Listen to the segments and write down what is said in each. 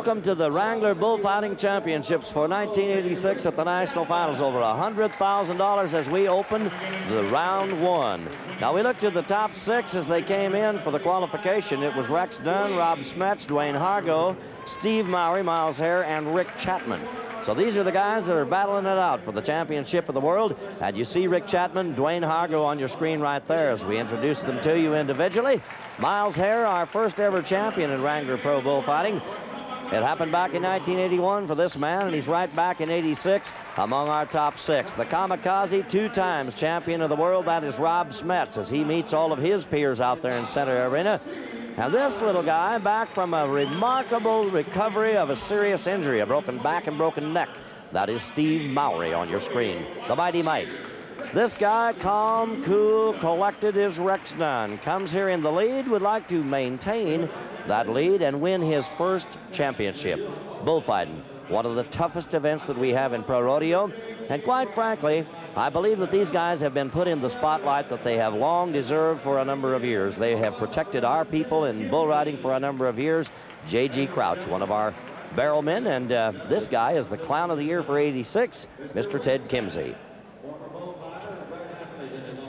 Welcome to the Wrangler Bullfighting Championships for 1986 at the National Finals. Over $100,000 as we opened the round one. Now we looked at the top 6 as they came in for the qualification. It was Rex Dunn, Rob Smets, Dwayne Hargo, Steve Mowry, Miles Hare, and Rick Chapman. So these are the guys that are battling it out for the championship of the world. And you see Rick Chapman, Dwayne Hargo on your screen right there as we introduce them to you individually. Miles Hare, our first ever champion in Wrangler Pro Bullfighting. It happened back in 1981 for this man, and he's right back in 86 among our top 6. The kamikaze, 2 times champion of the world, that is Rob Smets, as he meets all of his peers out there in Center Arena. And this little guy, back from a remarkable recovery of a serious injury, a broken back and broken neck. That is Steve Mowry on your screen, the Mighty Mite. This guy, calm, cool, collected, is Rex Dunn. Comes here in the lead, would like to maintain that lead and win his first championship. Bullfighting, one of the toughest events that we have in pro rodeo. And quite frankly, I believe that these guys have been put in the spotlight that they have long deserved for a number of years. They have protected our people in bull riding for a number of years. J.G. Crouch, one of our barrel men, and this guy is the clown of the year for 86, Mr. Ted Kimsey.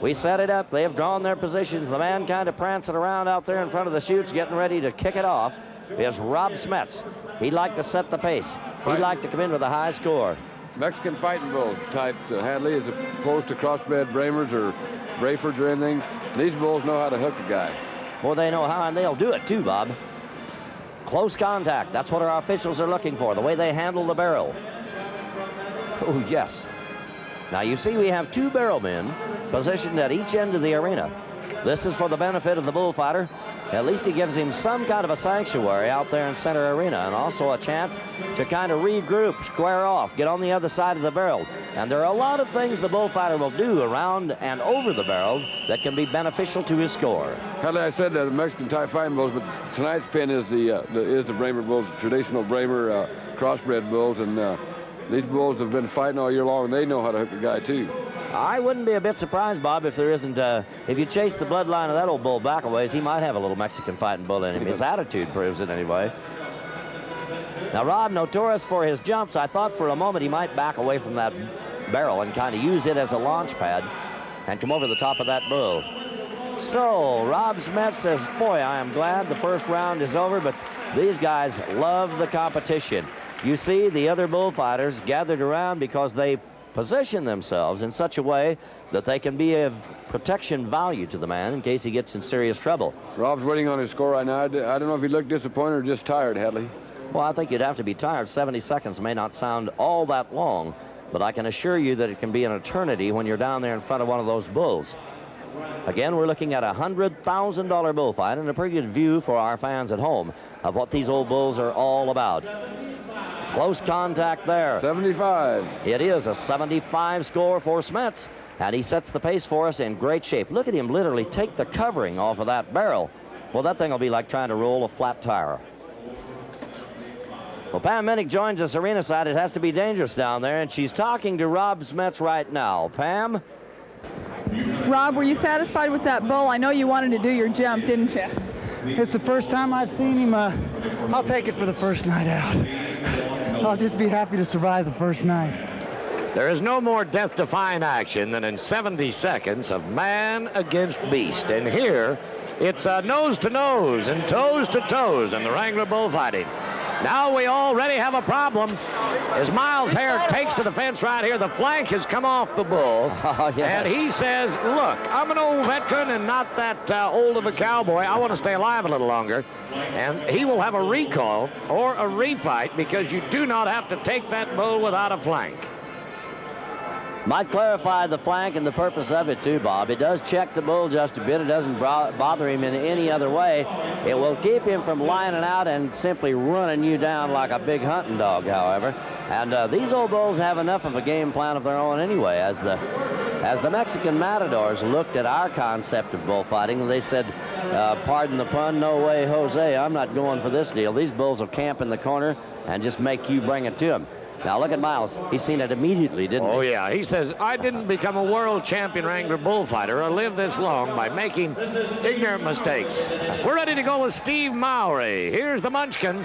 We set it up. They have drawn their positions. The man kind of prancing around out there in front of the chutes, getting ready to kick it off, is Rob Smets. He'd like to set the pace. He'd like to come in with a high score. Mexican fighting bulls type Hadley, as opposed to crossbred Bramers or Brayfords or anything. These bulls know how to hook a guy. Well, they know how, and they'll do it too, Bob. Close contact. That's what our officials are looking for, the way they handle the barrel. Oh, yes. Now, you see, we have 2 barrel men positioned at each end of the arena. This is for the benefit of the bullfighter. At least he gives him some kind of a sanctuary out there in Center Arena, and also a chance to kind of regroup, square off, get on the other side of the barrel. And there are a lot of things the bullfighter will do around and over the barrel that can be beneficial to his score. Hadley, I said the Mexican type fighting bulls, but tonight's pin is the Bramer bulls, traditional Bramer crossbred bulls, and these bulls have been fighting all year long, and they know how to hook a guy too. I wouldn't be a bit surprised, Bob, if there isn't, if you chase the bloodline of that old bull back a ways, he might have a little Mexican fighting bull in him. His attitude proves it anyway. Now, Rob, notorious for his jumps, I thought for a moment he might back away from that barrel and kind of use it as a launch pad and come over the top of that bull. So, Rob Smets says, boy, I am glad the first round is over, but these guys love the competition. You see the other bullfighters gathered around because they position themselves in such a way that they can be of protection value to the man in case he gets in serious trouble. Rob's waiting on his score right now. I don't know if he looked disappointed or just tired, Hadley. Well, I think you'd have to be tired. 70 seconds may not sound all that long, but I can assure you that it can be an eternity when you're down there in front of one of those bulls. Again, we're looking at a $100,000 bullfight and a pretty good view for our fans at home of what these old bulls are all about. Close contact there. 75. It is a 75 score for Smets, and he sets the pace for us in great shape. Look at him literally take the covering off of that barrel. Well, that thing will be like trying to roll a flat tire. Well, Pam Minnick joins us arena side. It has to be dangerous down there, and she's talking to Rob Smets right now. Pam? Rob, were you satisfied with that bull? I know you wanted to do your jump, didn't you? It's the first time I've seen him. I'll take it for the first night out. I'll just be happy to survive the first night. There is no more death-defying action than in 70 seconds of man against beast. And here, it's nose to nose and toes to toes in the Wrangler bullfighting. Now we already have a problem. As Miles Hare takes to the fence right here, the flank has come off the bull. Oh, yes. And he says, look, I'm an old veteran and not that old of a cowboy. I want to stay alive a little longer. And he will have a recall or a refight because you do not have to take that bull without a flank. Might clarify the flank and the purpose of it too, Bob. It does check the bull just a bit. It doesn't bother him in any other way. It will keep him from lining out and simply running you down like a big hunting dog, however. And these old bulls have enough of a game plan of their own anyway. As the Mexican matadors looked at our concept of bullfighting, they said, pardon the pun, no way, Jose, I'm not going for this deal. These bulls will camp in the corner and just make you bring it to them. Now look at Miles. He's seen it immediately, didn't he? Oh, yeah. He says, I didn't become a world champion Wrangler bullfighter or live this long by making ignorant mistakes. We're ready to go with Steve Mowry. Here's the Munchkin.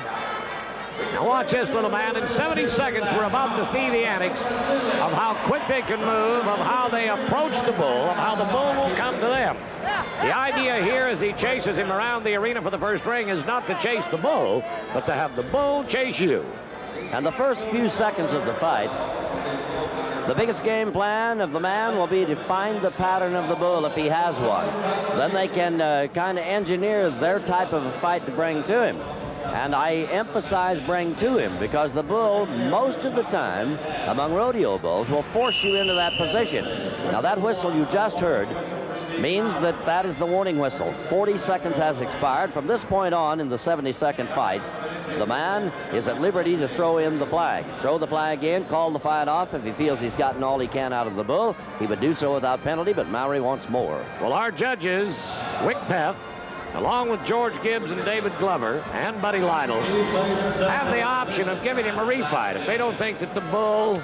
Now watch this, little man. In 70 seconds, we're about to see the antics of how quick they can move, of how they approach the bull, of how the bull will come to them. The idea here as he chases him around the arena for the first ring is not to chase the bull, but to have the bull chase you. And the first few seconds of the fight, the biggest game plan of the man will be to find the pattern of the bull if he has one. Then they can kind of engineer their type of a fight to bring to him. And I emphasize bring to him because the bull, most of the time, among rodeo bulls, will force you into that position. Now that whistle you just heard means that that is the warning whistle. 40 seconds has expired. From this point on in the 70-second fight, the man is at liberty to throw in the flag. Throw the flag in, call the fight off. If he feels he's gotten all he can out of the bull, he would do so without penalty, but Mowry wants more. Well, our judges, Wick Peth, along with George Gibbs and David Glover and Buddy Lytle, have the option of giving him a refight if they don't think that the bull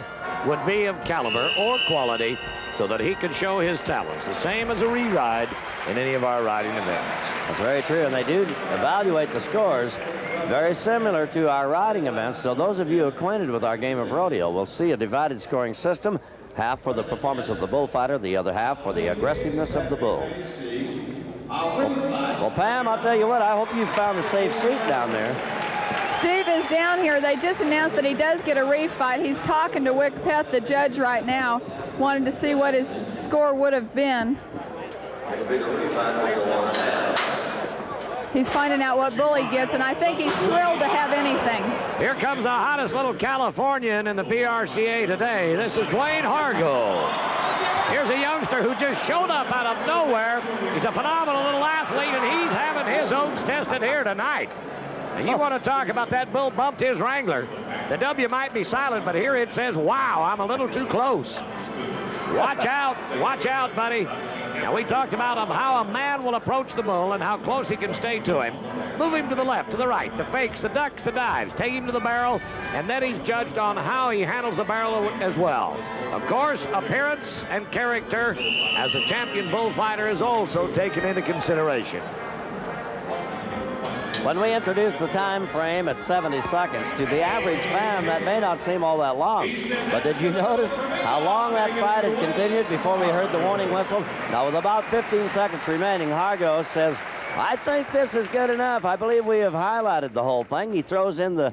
would be of caliber or quality so that he could show his talents. The same as a re-ride in any of our riding events. That's very true, and they do evaluate the scores very similar to our riding events. So those of you acquainted with our game of rodeo will see a divided scoring system, half for the performance of the bullfighter, the other half for the aggressiveness of the bull. Well, Pam, I'll tell you what, I hope you found a safe seat down there. Steve is down here. They just announced that he does get a refight. He's talking to Wick Peth, the judge, right now, wanted to see what his score would have been. He's finding out what bull he gets, and I think he's thrilled to have anything. Here comes the hottest little Californian in the BRCA today. This is Dwayne Hargo. Here's a youngster who just showed up out of nowhere. He's a phenomenal little athlete, and he's having his oats tested here tonight. And you want to talk about that bull bumped his Wrangler. The W might be silent, but here it says, wow, I'm a little too close. Watch out, buddy. Now, we talked about how a man will approach the bull and how close he can stay to him. Move him to the left, to the right, the fakes, the ducks, the dives. Take him to the barrel, and then he's judged on how he handles the barrel as well. Of course, appearance and character as a champion bullfighter is also taken into consideration. When we introduce the time frame at 70 seconds, to the average fan, that may not seem all that long. But did you notice how long that fight had continued before we heard the warning whistle? Now, with about 15 seconds remaining, Hargo says, I think this is good enough. I believe we have highlighted the whole thing. He throws in the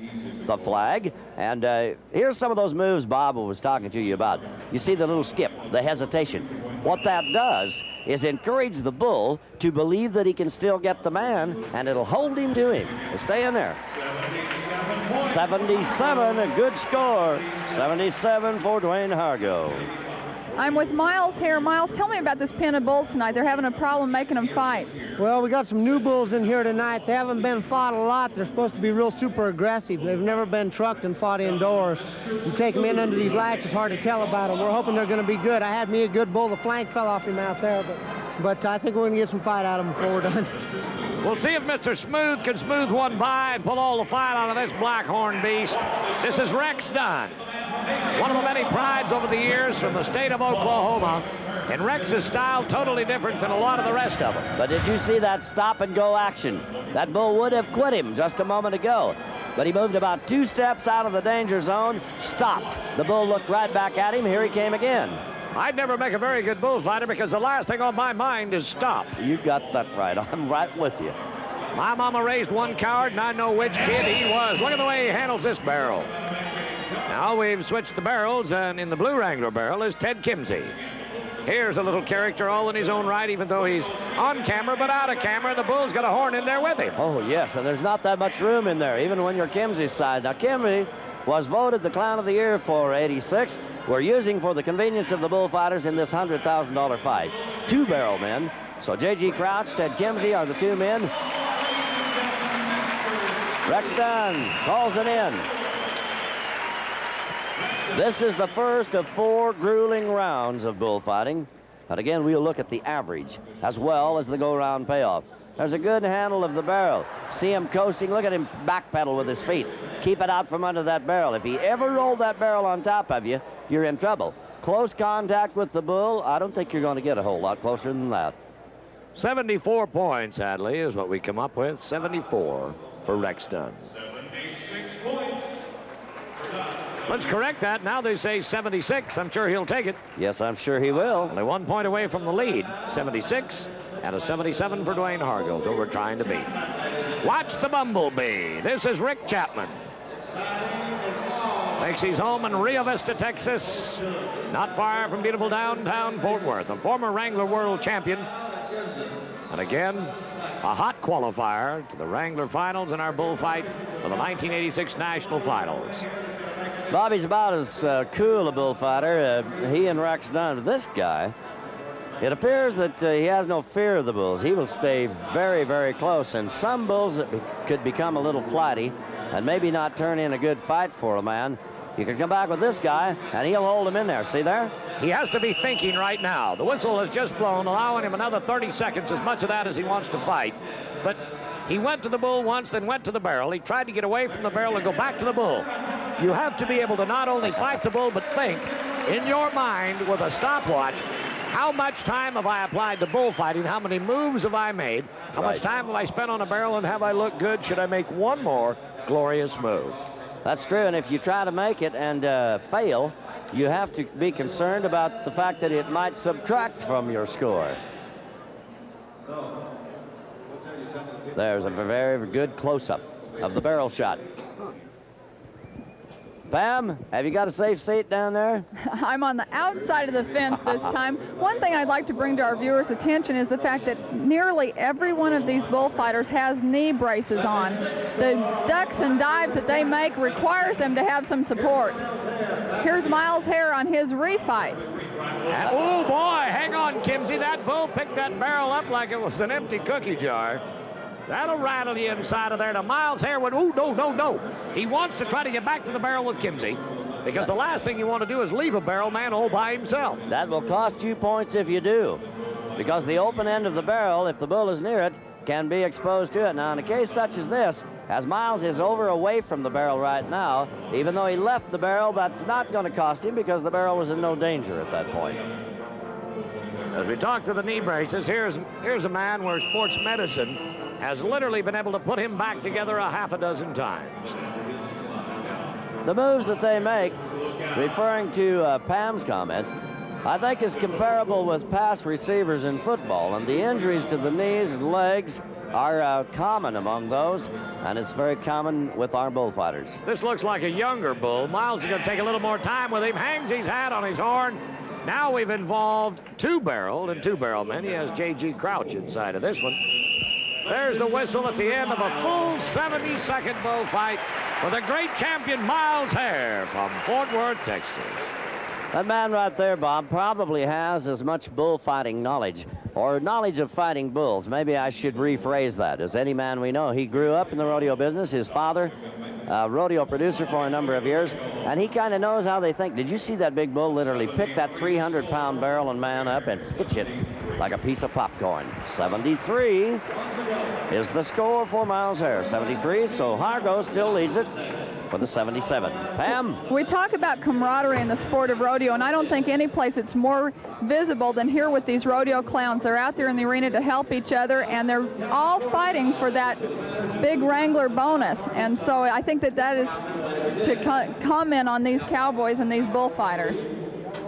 flag. And here's some of those moves Bob was talking to you about. You see the little skip, the hesitation. What that does is encourage the bull to believe that he can still get the man, and it'll hold him to him. So stay in there. 77, a good score. 77 for Dwayne Hargo. I'm with Miles here. Miles, tell me about this pen of bulls tonight. They're having a problem making them fight. Well, we got some new bulls in here tonight. They haven't been fought a lot. They're supposed to be real super aggressive. They've never been trucked and fought indoors. You take them in under these lights, it's hard to tell about them. We're hoping they're going to be good. I had me a good bull. The flank fell off him out there, but I think we're going to get some fight out of them before we're done. We'll see if Mr. Smooth can smooth one by and pull all the fight out of this blackhorn beast. This is Rex Dunn, one of the many prides over the years from the state of Oklahoma. And Rex's style totally different than a lot of the rest of them. But did you see that stop and go action? That bull would have quit him just a moment ago. But he moved about 2 steps out of the danger zone, stopped. The bull looked right back at him. Here he came again. I'd never make a very good bullfighter because the last thing on my mind is stop. You got that right. I'm right with you. My mama raised one coward, and I know which kid he was. Look at the way he handles this barrel. Now we've switched the barrels, and in the blue Wrangler barrel is Ted Kimsey. Here's a little character all in his own right, even though he's on camera, but out of camera. The bull's got a horn in there with him. Oh, yes, and there's not that much room in there, even when you're Kimsey's side. Now, Kimsey was voted the Clown of the Year for '86. We're using for the convenience of the bullfighters in this $100,000 fight. 2 barrel men. So J.G. Crouch, Ted Kimsey are the 2 men. Rex Dunn calls it in. This is the first of 4 grueling rounds of bullfighting. And again, we'll look at the average as well as the go-round payoff. There's a good handle of the barrel. See him coasting. Look at him backpedal with his feet. Keep it out from under that barrel. If he ever rolled that barrel on top of you, you're in trouble. Close contact with the bull, I don't think you're going to get a whole lot closer than that. 74 points, Hadley, is what we come up with. 74 for Rex Dunn. 76 points. Let's correct that. Now they say 76. I'm sure he'll take it. Yes, I'm sure he will. Only 1 point away from the lead. 76 and a 77 for Dwayne Hargo, so we're trying to beat. Watch the Bumblebee. This is Rick Chapman. Makes his home in Rio Vista, Texas, not far from beautiful downtown Fort Worth. A former Wrangler World Champion. And again, a hot qualifier to the Wrangler Finals in our bullfight for the 1986 National Finals. Bobby's about as cool a bullfighter. He and Rex Dunn. This guy, it appears that he has no fear of the bulls. He will stay very, very close. And some bulls that could become a little flighty and maybe not turn in a good fight for a man, you can come back with this guy, and he'll hold him in there. See there? He has to be thinking right now. The whistle has just blown, allowing him another 30 seconds, as much of that as he wants to fight. But he went to the bull once, then went to the barrel. He tried to get away from the barrel and go back to the bull. You have to be able to not only fight the bull, but think in your mind with a stopwatch, how much time have I applied to bullfighting? How many moves have I made? How much time have I spent on a barrel, and have I looked good? Should I make one more glorious move? That's true, and if you try to make it and fail, you have to be concerned about the fact that it might subtract from your score. There's a very good close-up of the barrel shot. Pam, have you got a safe seat down there? I'm on the outside of the fence this time. One thing I'd like to bring to our viewers' attention is the fact that nearly every one of these bullfighters has knee braces on. The ducks and dives that they make requires them to have some support. Here's Miles Hare on his refight. Oh boy, hang on, Kimsey. That bull picked that barrel up like it was an empty cookie jar. That'll rattle you inside of there. Now, Miles Hare went, oh, no. He wants to try to get back to the barrel with Kimsey, because the last thing you want to do is leave a barrel man all by himself. That will cost you points if you do, because the open end of the barrel, if the bull is near it, can be exposed to it. Now, in a case such as this, as Miles is away from the barrel right now, even though he left the barrel, that's not going to cost him because the barrel was in no danger at that point. As we talk to the knee braces, here's a man where sports medicine has literally been able to put him back together a half a dozen times. The moves that they make, referring to Pam's comment, I think is comparable with pass receivers in football, and the injuries to the knees and legs are common among those, and it's very common with our bullfighters. This looks like a younger bull. Miles is going to take a little more time with him, hangs his hat on his horn. Now we've involved two-barreled and two-barrel men. He has J.G. Crouch inside of this one. There's the whistle at the end of a full 70-second bullfight for the great champion Miles Hare from Fort Worth, Texas. That man right there, Bob, probably has as much bullfighting knowledge or knowledge of fighting bulls. Maybe I should rephrase that. As any man we know, he grew up in the rodeo business. His father, rodeo producer for a number of years, and he kind of knows how they think. Did you see that big bull literally pick that 300-pound barrel and man up and pitch it like a piece of popcorn? 73 is the score for Miles Hare. 73, so Hargo still leads it with a 77. Pam? We talk about camaraderie in the sport of rodeo, and I don't think any place it's more visible than here with these rodeo clowns. They're out there in the arena to help each other, and they're all fighting for that big Wrangler bonus. And so I think that is to comment on these cowboys and these bullfighters.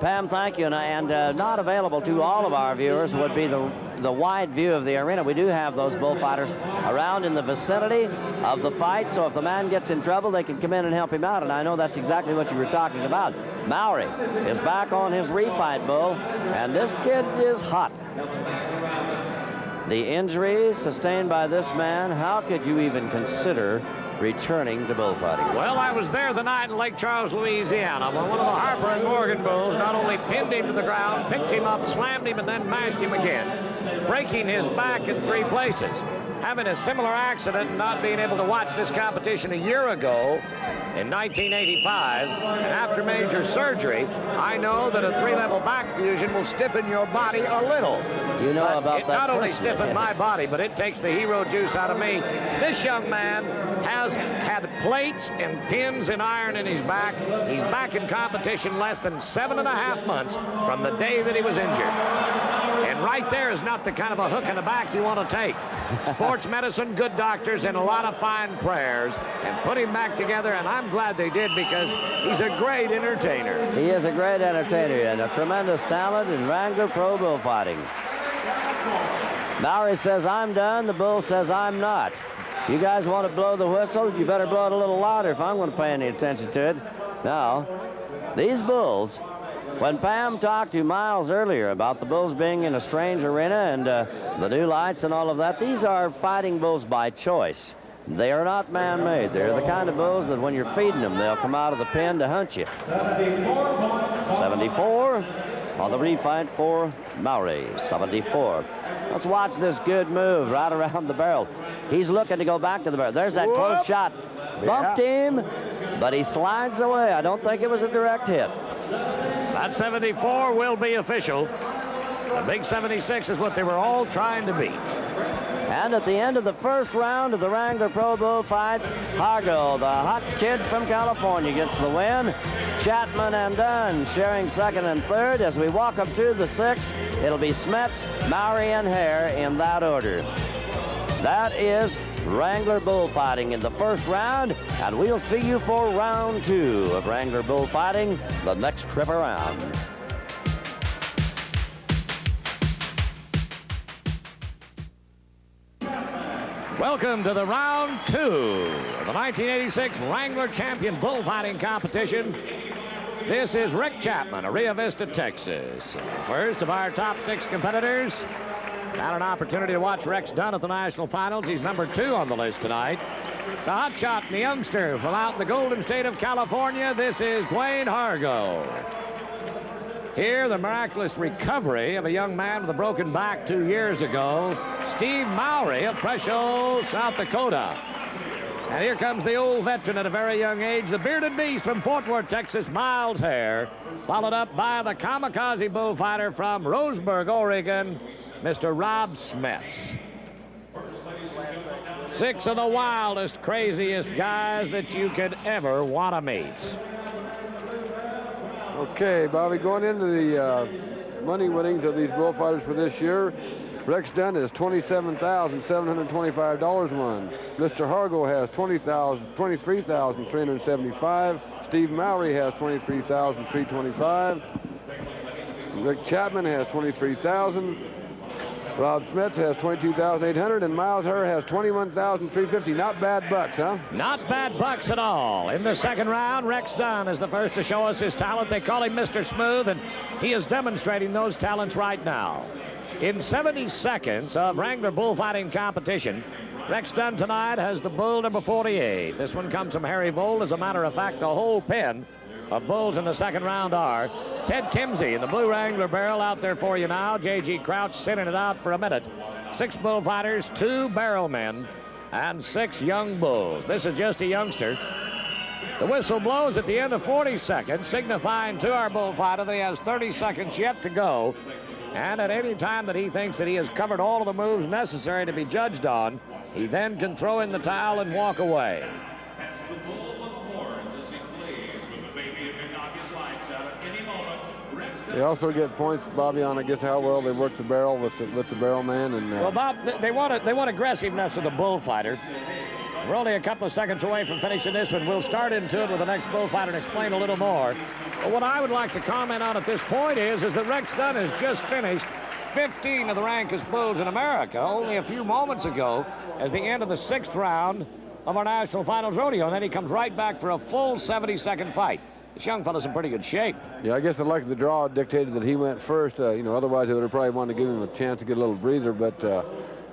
Pam, thank you. And not available to all of our viewers would be the wide view of the arena. We do have those bullfighters around in the vicinity of the fight, so if the man gets in trouble, they can come in and help him out, and I know that's exactly what you were talking about. Mowry is back on his refight bull, and this kid is hot. The injury sustained by this man, how could you even consider returning to bullfighting? Well, I was there the night in Lake Charles, Louisiana, when one of the Harper and Morgan bulls not only pinned him to the ground, picked him up, slammed him, and then mashed him again, breaking his back in 3 places. Having a similar accident and not being able to watch this competition a year ago in 1985, and after major surgery, I know that a 3-level back fusion will stiffen your body a little. You know about it that. Not only stiffened my body, but it takes the hero juice out of me. This young man has had plates and pins and iron in his back. He's back in competition less than 7.5 months from the day that he was injured. And right there is not the kind of a hook in the back you want to take. Sports medicine, good doctors, and a lot of fine prayers, and put him back together, and I'm glad they did because he's a great entertainer. He is a great entertainer and a tremendous talent in Wrangler Pro Bullfighting. Mowry says, I'm done. The bull says, I'm not. You guys want to blow the whistle? You better blow it a little louder if I'm going to pay any attention to it. Now, these bulls, when Pam talked to Miles earlier about the bulls being in a strange arena and the new lights and all of that, these are fighting bulls by choice. They are not man-made. They're the kind of bulls that when you're feeding them, they'll come out of the pen to hunt you. 74 on the refight for Mowry, 74. Let's watch this good move right around the barrel. He's looking to go back to the barrel. There's that close shot. Bumped him, but he slides away. I don't think it was a direct hit. That 74 will be official. The big 76 is what they were all trying to beat. And at the end of the first round of the Wrangler Pro Bullfight, Hargo, the hot kid from California, gets the win. Chapman and Dunn sharing second and third. As we walk up to the sixth, it'll be Smets, Mowry, and Hare in that order. That is Wrangler Bullfighting in the first round, and we'll see you for round 2 of Wrangler Bullfighting the next trip around. Welcome to the round 2 of the 1986 Wrangler Champion Bullfighting Competition. This is Rick Chapman of Rio Vista, Texas. First of our top 6 competitors. Had an opportunity to watch Rex Dunn at the national finals. He's number 2 on the list tonight. The hotshot and the youngster from out in the Golden State of California. This is Dwayne Hargo. Here, the miraculous recovery of a young man with a broken back 2 years ago, Steve Mowry of Presho, South Dakota. And here comes the old veteran at a very young age, the bearded beast from Fort Worth, Texas, Miles Hare, followed up by the kamikaze bullfighter from Roseburg, Oregon, Mr. Rob Smets. 6 of the wildest, craziest guys that you could ever want to meet. Okay, Bobby, going into the money winnings of these bullfighters for this year, Rex Dunn has $27,725 won. Mr. Hargo has $23,375. Steve Mowry has $23,325. Rick Chapman has $23,000. Rob Smets has $22,800, and Miles Hare has $21,350. Not bad bucks, huh? Not bad bucks at all. In the second round, Rex Dunn is the first to show us his talent. They call him Mr. Smooth, and he is demonstrating those talents right now. In 70 seconds of Wrangler bullfighting competition, Rex Dunn tonight has the bull number 48. This one comes from Harry Vold. As a matter of fact, the whole pen of bulls in the second round are Ted Kimsey in the blue Wrangler barrel out there for you now. J.G. Crouch sitting it out for a minute. 6 bullfighters, 2 barrel men, and 6 young bulls. This is just a youngster. The whistle blows at the end of 40 seconds, signifying to our bullfighter that he has 30 seconds yet to go. And at any time that he thinks that he has covered all of the moves necessary to be judged on, he then can throw in the towel and walk away. They also get points, Bobby, on I guess how well they work the barrel with the barrel man. And well, Bob, they want aggressiveness of the bullfighter. We're only a couple of seconds away from finishing this one. We'll start into it with the next bullfighter and explain a little more. But what I would like to comment on at this point is that Rex Dunn has just finished 15 of the rankest bulls in America only a few moments ago as the end of the 6th round of our National Finals Rodeo. And then he comes right back for a full 70-second fight. This young fella's in pretty good shape. Yeah, I guess the luck of the draw dictated that he went first. Otherwise they would have probably wanted to give him a chance to get a little breather. But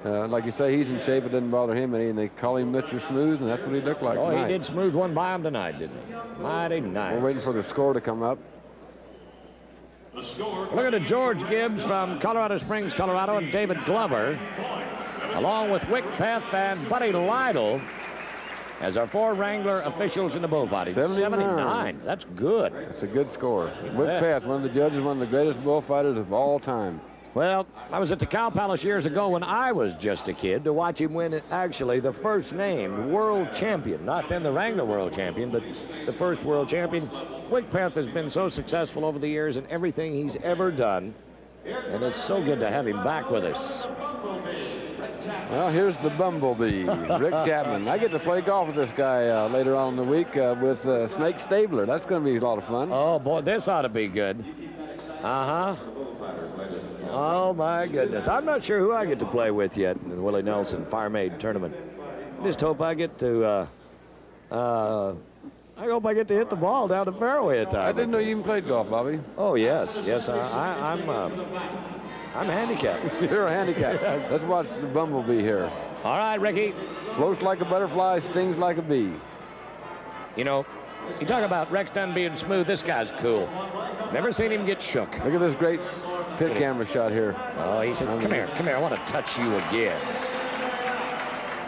like you say, he's in shape. It doesn't bother him any, and they call him Mr. Smooth, and that's what he looked like tonight. He did smooth one by him tonight, didn't he? Mighty nice. We're waiting for the score to come up. Look at George Gibbs from Colorado Springs, Colorado, and David Glover, along with Wick Peth and Buddy Lytle, as our 4 Wrangler officials in the bullfighting. 79. That's good. That's a good score. Wick Peth, one of the judges, one of the greatest bullfighters of all time. Well, I was at the Cow Palace years ago when I was just a kid to watch him win, actually, the first named world champion. Not then the Wrangler world champion, but the first world champion. Wick Peth has been so successful over the years in everything he's ever done. And it's so good to have him back with us. Well, here's the Bumblebee, Rick Chapman. I get to play golf with this guy later on in the week with Snake Stabler. That's going to be a lot of fun. Oh, boy, this ought to be good. Uh-huh. Oh, my goodness. I'm not sure who I get to play with yet in the Willie Nelson Farm Aid Tournament. I just hope I get to, I hope I get to hit the ball down the fairway at times. I didn't know you even played golf, Bobby. Oh, yes. Yes, I'm handicapped. You're a handicap. Yes. Let's watch the Bumblebee here. All right, Ricky. Floats like a butterfly, stings like a bee. You know, you talk about Rex Dunn being smooth. This guy's cool. Never seen him get shook. Look at this great pit camera shot here. Oh, he said, come here, I want to touch you again.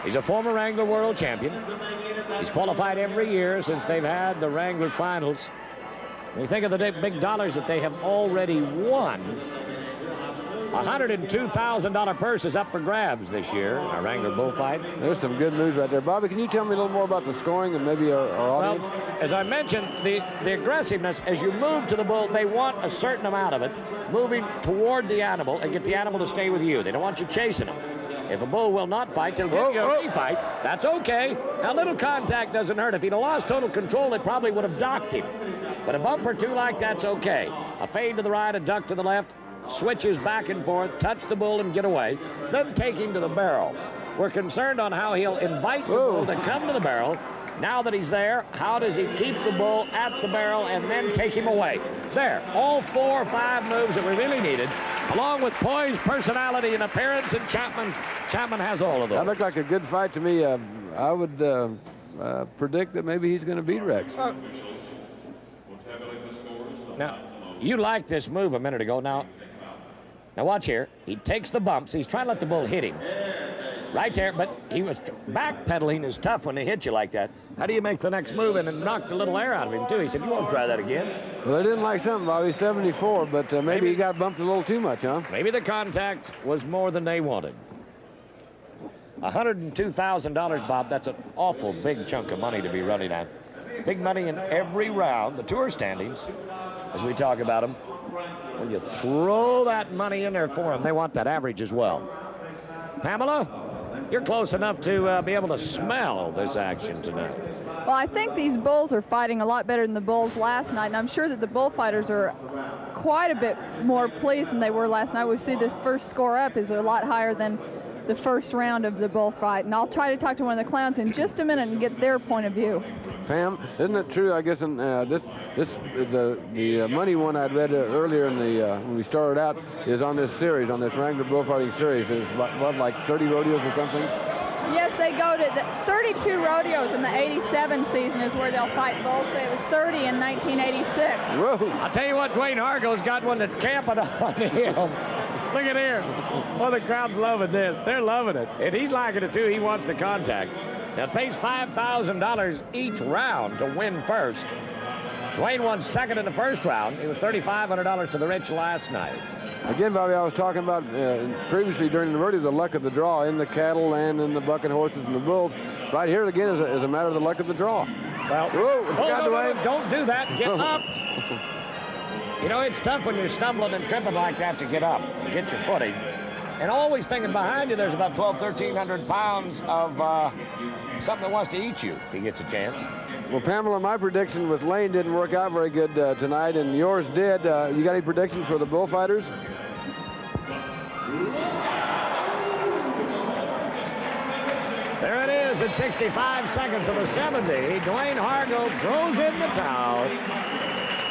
He's a former Wrangler World Champion. He's qualified every year since they've had the Wrangler Finals. When you think of the big dollars that they have already won, $102,000 purse is up for grabs this year in our Wrangler Bullfight. There's some good moves right there. Bobby, can you tell me a little more about the scoring and maybe our audience? Well, as I mentioned, the aggressiveness, as you move to the bull, they want a certain amount of it, moving toward the animal and get the animal to stay with you. They don't want you chasing them. If a bull will not fight, they'll give you a refight. That's okay. A little contact doesn't hurt. If he'd have lost total control, it probably would have docked him. But a bump or two like that's okay. A fade to the right, a duck to the left, switches back and forth, touch the bull and get away, then take him to the barrel. We're concerned on how he'll invite the bull to come to the barrel. Now that he's there, how does he keep the bull at the barrel and then take him away? There, all 4 or 5 moves that we really needed, along with poise, personality, and appearance, and Chapman has all of those. That looked like a good fight to me. I would predict that maybe he's going to beat Rex. Now, you liked this move a minute ago. Now watch here. He takes the bumps. He's trying to let the bull hit him. Right there, but he was backpedaling is tough when they hit you like that. How do you make the next move? And it knocked a little air out of him, too. He said, you won't try that again. Well, they didn't like something, Bobby. 74, but maybe he got bumped a little too much, huh? Maybe the contact was more than they wanted. $102,000, Bob, that's an awful big chunk of money to be running at. Big money in every round. The tour standings, as we talk about them, when you throw that money in there for them, they want that average as well. Pamela, you're close enough to be able to smell this action tonight. Well, I think these bulls are fighting a lot better than the bulls last night, and I'm sure that the bullfighters are quite a bit more pleased than they were last night. We've seen the first score up is a lot higher than the first round of the bullfight, and I'll try to talk to one of the clowns in just a minute and get their point of view. Pam, isn't it true? I guess in the money one I'd read earlier in the when we started out is on this series, on this Wrangler Bullfighting series. It's what, like 30 rodeos or something? Yes, they go to 32 rodeos in the 87 season is where they'll fight bulls. It was 30 in 1986. Whoa! I'll tell you what, Dwayne Hargo's got one that's camping on him. Look at here. Oh, the crowd's loving this. They're loving it. And he's liking it, too. He wants the contact. Now, it pays $5,000 each round to win first. Dwayne won second in the first round. It was $3,500 to the rich last night. Again, Bobby, I was talking about previously during the rodeo, the luck of the draw in the cattle and in the bucking horses and the bulls. Right here, again, is a matter of the luck of the draw. Well, Dwayne. Don't do that. Get up. You know, it's tough when you're stumbling and tripping like that to get up and get your footing. And always thinking behind you, there's about 1,300 pounds of something that wants to eat you if he gets a chance. Well, Pamela, my prediction with Lane didn't work out very good tonight, and yours did. You got any predictions for the bullfighters? There it is at 65 seconds of the 70. Dwayne Hargo throws in the towel.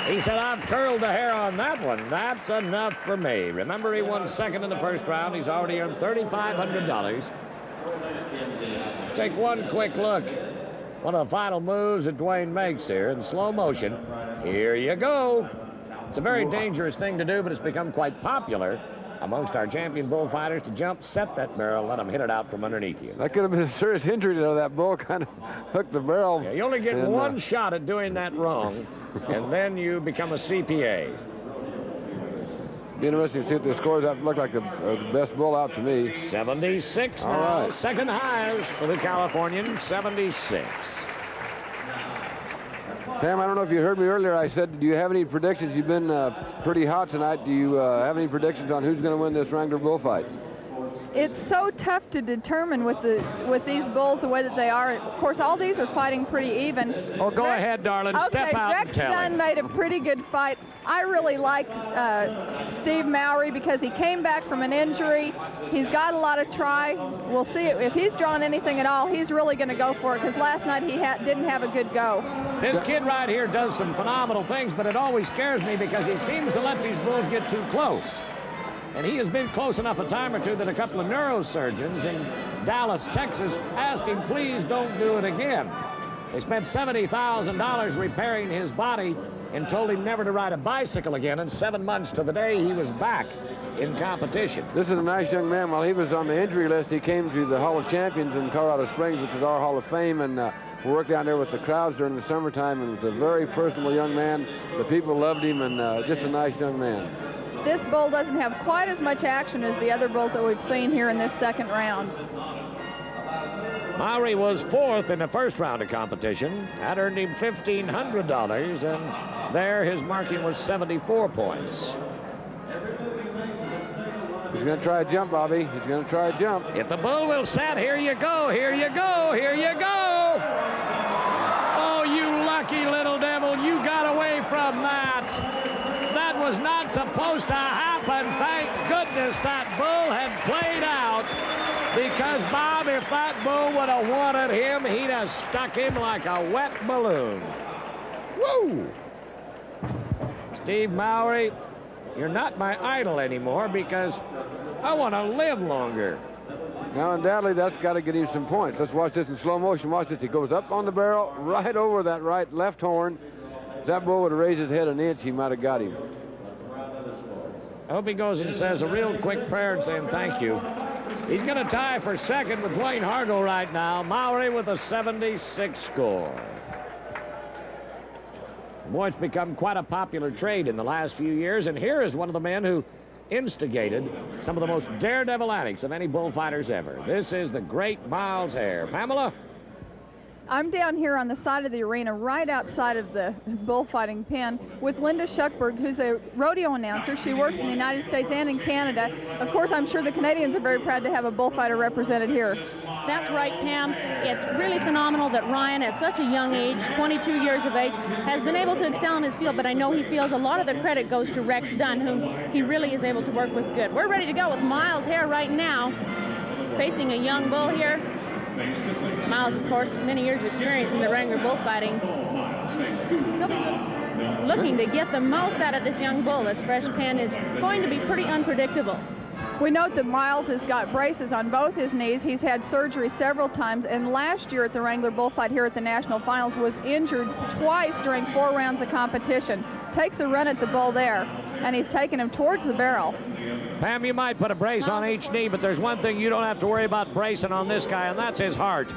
He said, I've curled the hair on that one. That's enough for me. Remember, he won second in the first round. He's already earned $3,500. Let's take one quick look. One of the final moves that Dwayne makes here in slow motion. Here you go. It's a very dangerous thing to do, but it's become quite popular amongst our champion bullfighters to jump, set that barrel, let them hit it out from underneath you. That could have been a serious injury to that bull. Kind of hooked the barrel. Yeah, you only get one shot at doing that wrong, and then you become a CPA. Be interesting to see what the scores up. Look like the best bull out to me. 76 now. All right. Second highest for the Californian, 76. Pam, I don't know if you heard me earlier. I said, do you have any predictions? You've been pretty hot tonight. Do you have any predictions on who's going to win this Wrangler bullfight? It's so tough to determine with these bulls the way that they are. Of course, all these are fighting pretty even. Oh, go ahead, darling. Okay, Step out and tell Dunn him. made a pretty good fight. I really like Steve Mowry because he came back from an injury. He's got a lot of try. We'll see if he's drawn anything at all. He's really going to go for it because last night he didn't have a good go. This kid right here does some phenomenal things, but it always scares me because he seems to let these bulls get too close. And he has been close enough a time or two that a couple of neurosurgeons in Dallas, Texas, asked him, please don't do it again. They spent $70,000 repairing his body and told him never to ride a bicycle again. And 7 months to the day, he was back in competition. This is a nice young man. While he was on the injury list, he came to the Hall of Champions in Colorado Springs, which is our Hall of Fame, and worked down there with the crowds during the summertime, and was a very personable young man. The people loved him, and just a nice young man. This bull doesn't have quite as much action as the other bulls that we've seen here in this second round. Mowry was 4th in the first round of competition. That earned him $1,500, and there his marking was 74 points. He's going to try a jump, Bobby. He's going to try a jump. If the bull will set, here you go, here you go, here you go. Oh, you lucky little devil, you got away from that. That was not supposed to happen. Thank goodness that bull had played out, because, Bob, if that bull would have wanted him, he'd have stuck him like a wet balloon. Woo! Steve Mowry, you're not my idol anymore because I want to live longer. Now, undoubtedly, that's got to get him some points. Let's watch this in slow motion. Watch this. He goes up on the barrel, right over that left horn. If that bull would have raised his head an inch, he might have got him. I hope he goes and says a real quick prayer and saying thank you. He's going to tie for second with Dwayne Hargo right now. Mowry with a 76 score. Boy, it's become quite a popular trade in the last few years, and here is one of the men who instigated some of the most daredevil antics of any bullfighters ever. This is the great Miles Hare. Pamela? I'm down here on the side of the arena, right outside of the bullfighting pen, with Linda Shuckberg, who's a rodeo announcer. She works in the United States and in Canada. Of course, I'm sure the Canadians are very proud to have a bullfighter represented here. That's right, Pam. It's really phenomenal that Ryan, at such a young age, 22 years of age, has been able to excel in his field, but I know he feels a lot of the credit goes to Rex Dunn, whom he really is able to work with good. We're ready to go with Miles Hare right now, facing a young bull here. Miles, of course, many years of experience in the Wrangler bullfighting. He'll be looking to get the most out of this young bull. This fresh pen is going to be pretty unpredictable. We note that Miles has got braces on both his knees. He's had surgery several times, and last year at the Wrangler Bullfight here at the National Finals was injured twice during 4 rounds of competition. Takes a run at the bull there, and he's taking him towards the barrel. Pam, you might put a brace on each knee, but there's one thing you don't have to worry about bracing on this guy, and that's his heart.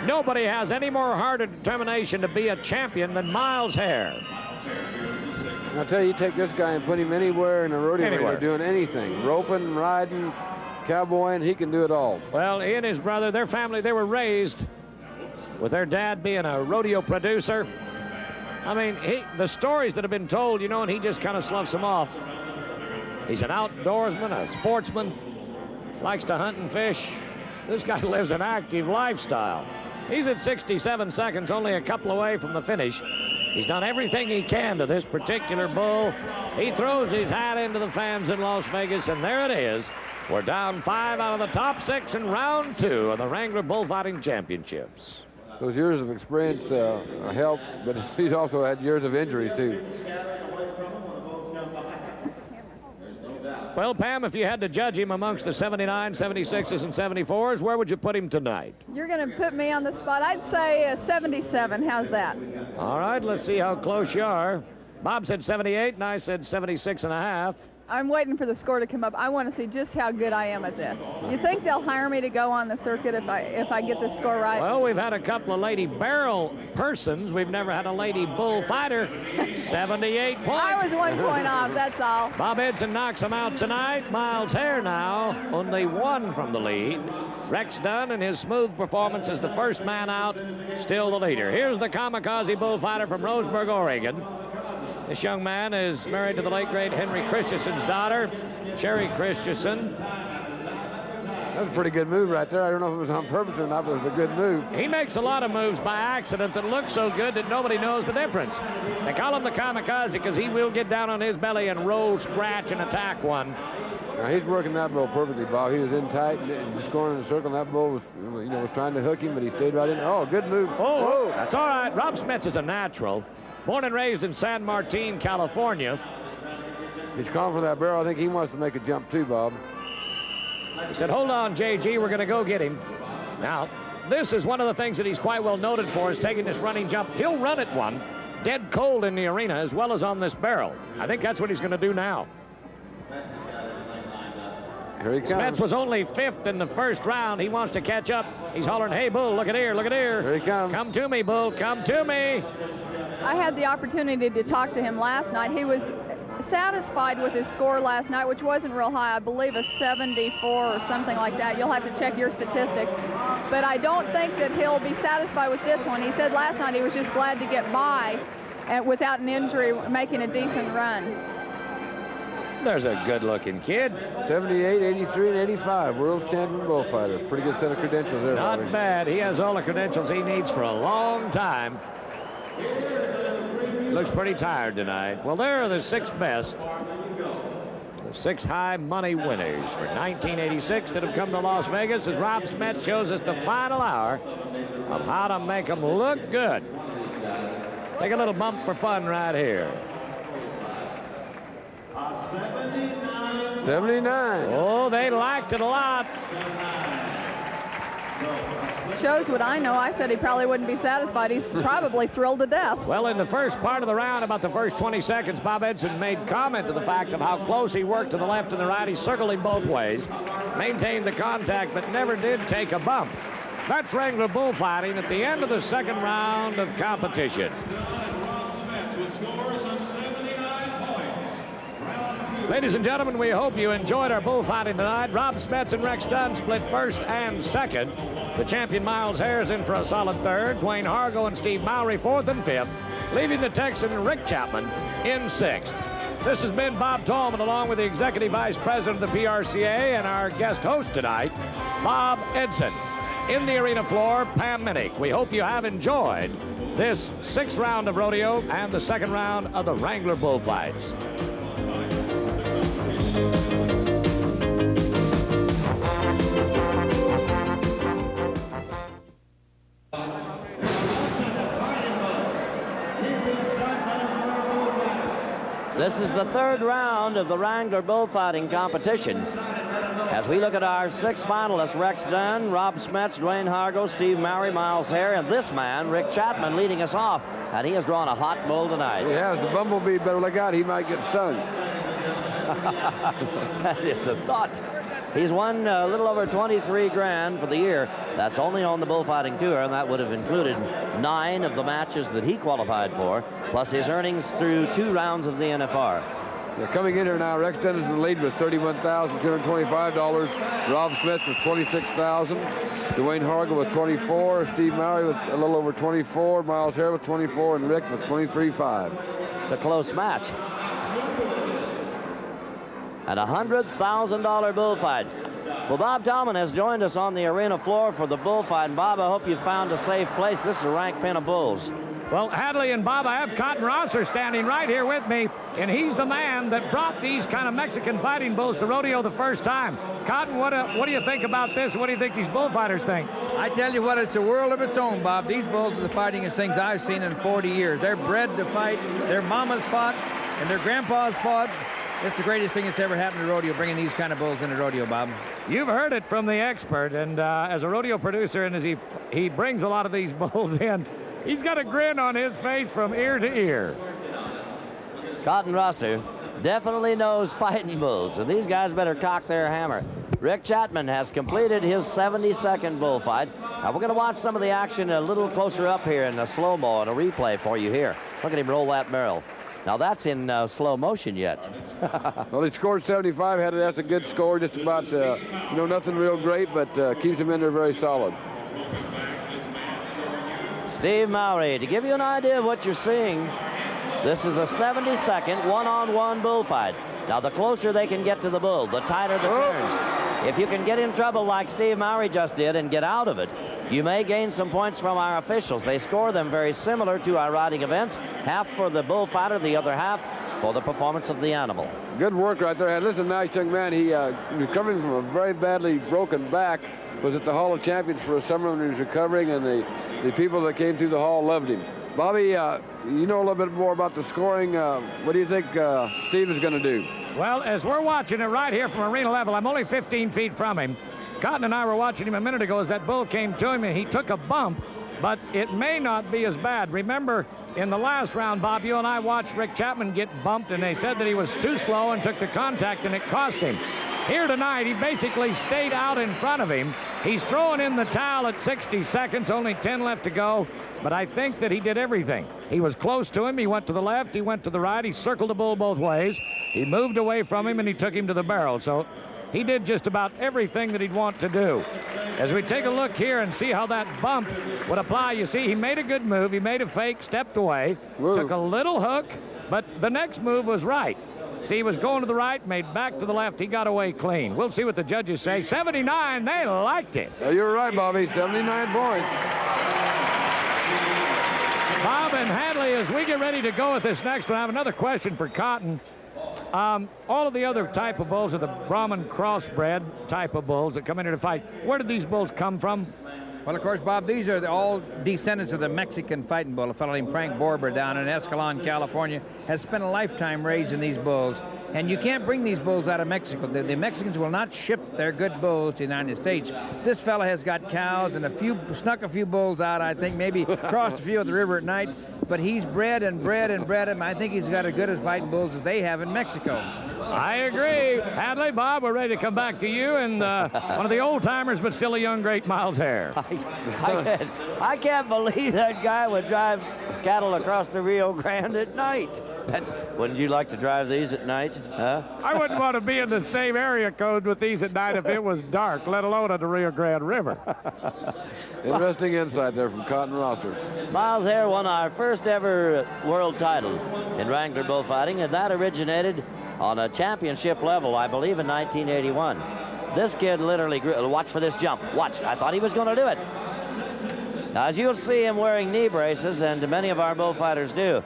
Nobody has any more heart or determination to be a champion than Miles Hare. I'll tell you, you take this guy and put him anywhere in a rodeo ring, Anywhere. doing anything. Roping, riding, cowboying, he can do it all. Well, he and his brother, their family, they were raised with their dad being a rodeo producer. I mean, the stories that have been told, you know, and he just kind of sloughs them off. He's an outdoorsman, a sportsman, likes to hunt and fish. This guy lives an active lifestyle. He's at 67 seconds, only a couple away from the finish. He's done everything he can to this particular bull. He throws his hat into the fans in Las Vegas, and there it is. We're down 5 out of the top 6 in round 2 of the Wrangler Bullfighting Championships. Those years of experience help, but he's also had years of injuries, too. Well, Pam, if you had to judge him amongst the 79, 76s, and 74s, where would you put him tonight? You're going to put me on the spot. I'd say 77. How's that? All right, let's see how close you are. Bob said 78, and I said 76 and a half. I'm waiting for the score to come up. I want to see just how good I am at this. You think they'll hire me to go on the circuit if I get the score right? Well, we've had a couple of lady barrel persons. We've never had a lady bullfighter. 78 points. I was 1 point off, that's all. Bob Edson knocks him out tonight. Miles Hare now only 1 from the lead. Rex Dunn, in his smooth performance as the first man out, still the leader. Here's the kamikaze bullfighter from Roseburg, Oregon. This young man is married to the late, great Henry Christensen's daughter, Sherry Christensen. That was a pretty good move right there. I don't know if it was on purpose or not, but it was a good move. He makes a lot of moves by accident that look so good that nobody knows the difference. They call him the kamikaze because he will get down on his belly and roll, scratch, and attack one. Now, he's working that bull perfectly, Bob. He was in tight and just going in a circle, and that bull was, was trying to hook him, but he stayed right in. Oh, good move. Oh, that's all right. Rob Smets is a natural. Born and raised in San Martin, California. He's calling for that barrel. I think he wants to make a jump too, Bob. He said, hold on, JG, we're going to go get him. Now, this is one of the things that he's quite well noted for, is taking this running jump. He'll run at one dead cold in the arena as well as on this barrel. I think that's what he's going to do now. Here he comes. Smets was only 5th in the first round. He wants to catch up. He's hollering, hey, Bull, look at here, look at here. Here he comes. Come to me, Bull, come to me. I had the opportunity to talk to him last night. He was satisfied with his score last night, which wasn't real high. I believe a 74 or something like that. You'll have to check your statistics. But I don't think that he'll be satisfied with this one. He said last night he was just glad to get by without an injury, making a decent run. There's a good-looking kid. 78, 83, and 85. World champion bullfighter. Pretty good set of credentials there. Not Bobby. bad. He has all the credentials he needs for a long time. Looks pretty tired tonight. Well, there are the 6 best. The 6 high money winners for 1986 that have come to Las Vegas, as Rob Smets shows us the final hour of how to make them look good. Take a little bump for fun right here. 79. Oh, they liked it a lot. Shows what I know. I said he probably wouldn't be satisfied. He's probably thrilled to death. Well, in the first part of the round, about the first 20 seconds, Bob Edson made comment to the fact of how close he worked to the left and the right. He circled him both ways, maintained the contact, but never did take a bump. That's Wrangler Bullfighting at the end of the second round of competition. Ladies and gentlemen, we hope you enjoyed our bullfighting tonight. Rob Smets and Rex Dunn split first and second. The champion Miles Hare is in for a solid third. Dwayne Hargo and Steve Mowry 4th and 5th, leaving the Texan Rick Chapman in 6th. This has been Bob Tallman, along with the Executive Vice President of the PRCA and our guest host tonight, Bob Edson. In the arena floor, Pam Minnick. We hope you have enjoyed this 6th round of rodeo and the second round of the Wrangler Bullfights. This is the 3rd round of the Wrangler bullfighting competition. As we look at our 6 finalists, Rex Dunn, Rob Smets, Dwayne Hargo, Steve Mowry, Miles Hare, and this man, Rick Chapman, leading us off. And he has drawn a hot bull tonight. He has. The bumblebee better look out. He might get stung. That is a thought. He's won a little over 23 grand for the year. That's only on the bullfighting tour, and that would have included 9 of the matches that he qualified for, plus his earnings through 2 rounds of the NFR. Yeah, coming in here now, Rex Dunn is in the lead with $31,225. Rob Smets with $26,000. Dwayne Hargo with 24. Steve Mowry with a little over 24. Miles Hare with 24, and Rick with 23.5. It's a close match. And a $100,000 bullfight. Well, Bob Tallman has joined us on the arena floor for the bullfight. And Bob, I hope you found a safe place. This is a rank pen of bulls. Well, Hadley and Bob, I have Cotton Rosser standing right here with me, and he's the man that brought these kind of Mexican fighting bulls to rodeo the first time. Cotton, what do you think about this? What do you think these bullfighters think? I tell you what, it's a world of its own, Bob. These bulls are the fightingest things I've seen in 40 years. They're bred to fight. Their mamas fought, and their grandpas fought. It's the greatest thing that's ever happened to rodeo, bringing these kind of bulls into rodeo, Bob. You've heard it from the expert, and as a rodeo producer, and as he brings a lot of these bulls in, he's got a grin on his face from ear to ear. Cotton Rosser, definitely knows fighting bulls, and these guys better cock their hammer. Rick Chapman has completed his 72nd bullfight. Now we're going to watch some of the action a little closer up here in a slow-mo and a replay for you here. Look at him roll that barrel. Now that's in slow motion yet. Well, he scored 75. That's a good score. Just about, nothing real great, but keeps him in there very solid. Steve Mowry, to give you an idea of what you're seeing, this is a 72nd one-on-one bullfight. Now, the closer they can get to the bull, the tighter the turns. If you can get in trouble like Steve Mowry just did and get out of it, you may gain some points from our officials. They score them very similar to our riding events, half for the bullfighter, the other half for the performance of the animal. Good work right there. And listen, nice young man. He recovering from a very badly broken back. Was at the Hall of Champions for a summer when he was recovering, and the people that came through the hall loved him. Bobby, you know a little bit more about the scoring. What do you think Steve is going to do? Well, as we're watching it right here from arena level, I'm only 15 feet from him. Cotton and I were watching him a minute ago as that bull came to him, and he took a bump, but it may not be as bad. Remember, in the last round, Bob, you and I watched Rick Chapman get bumped, and they said that he was too slow and took the contact, and it cost him. Here tonight, he basically stayed out in front of him. He's throwing in the towel at 60 seconds, only 10 left to go, but I think that he did everything. He was close to him. He went to the left. He went to the right. He circled the bull both ways. He moved away from him, and he took him to the barrel. So he did just about everything that he'd want to do. As we take a look here and see how that bump would apply, you see he made a good move. He made a fake, stepped away, took a little hook, but the next move was right. See, he was going to the right, made back to the left. He got away clean. We'll see what the judges say. 79, they liked it. You're right, Bobby. 79 points. Bob and Hadley, as we get ready to go with this next one, I have another question for Cotton. All of the other type of bulls are the Brahman crossbred type of bulls that come in here to fight. Where did these bulls come from? Well, of course, Bob, these are all descendants of the Mexican fighting bull. A fellow named Frank Borber down in Escalon, California, has spent a lifetime raising these bulls. And you can't bring these bulls out of Mexico. The Mexicans will not ship their good bulls to the United States. This fella has got cows and snuck a few bulls out, I think, maybe crossed a few at the river at night. But he's bred and bred and bred them. I think he's got as good as fighting bulls as they have in Mexico. I agree. Hadley, Bob, we're ready to come back to you and one of the old-timers, but still a young, great Miles Hare. I can't believe that guy would drive cattle across the Rio Grande at night. Wouldn't you like to drive these at night? Huh? I wouldn't want to be in the same area code with these at night if it was dark, let alone on the Rio Grande River. Interesting insight there from Cotton Rosser. Miles Hare won our first ever world title in Wrangler bullfighting, and that originated on a championship level, I believe, in 1981. This kid literally grew. Watch for this jump. Watch. I thought he was going to do it. Now, as you'll see him wearing knee braces, and many of our bullfighters do,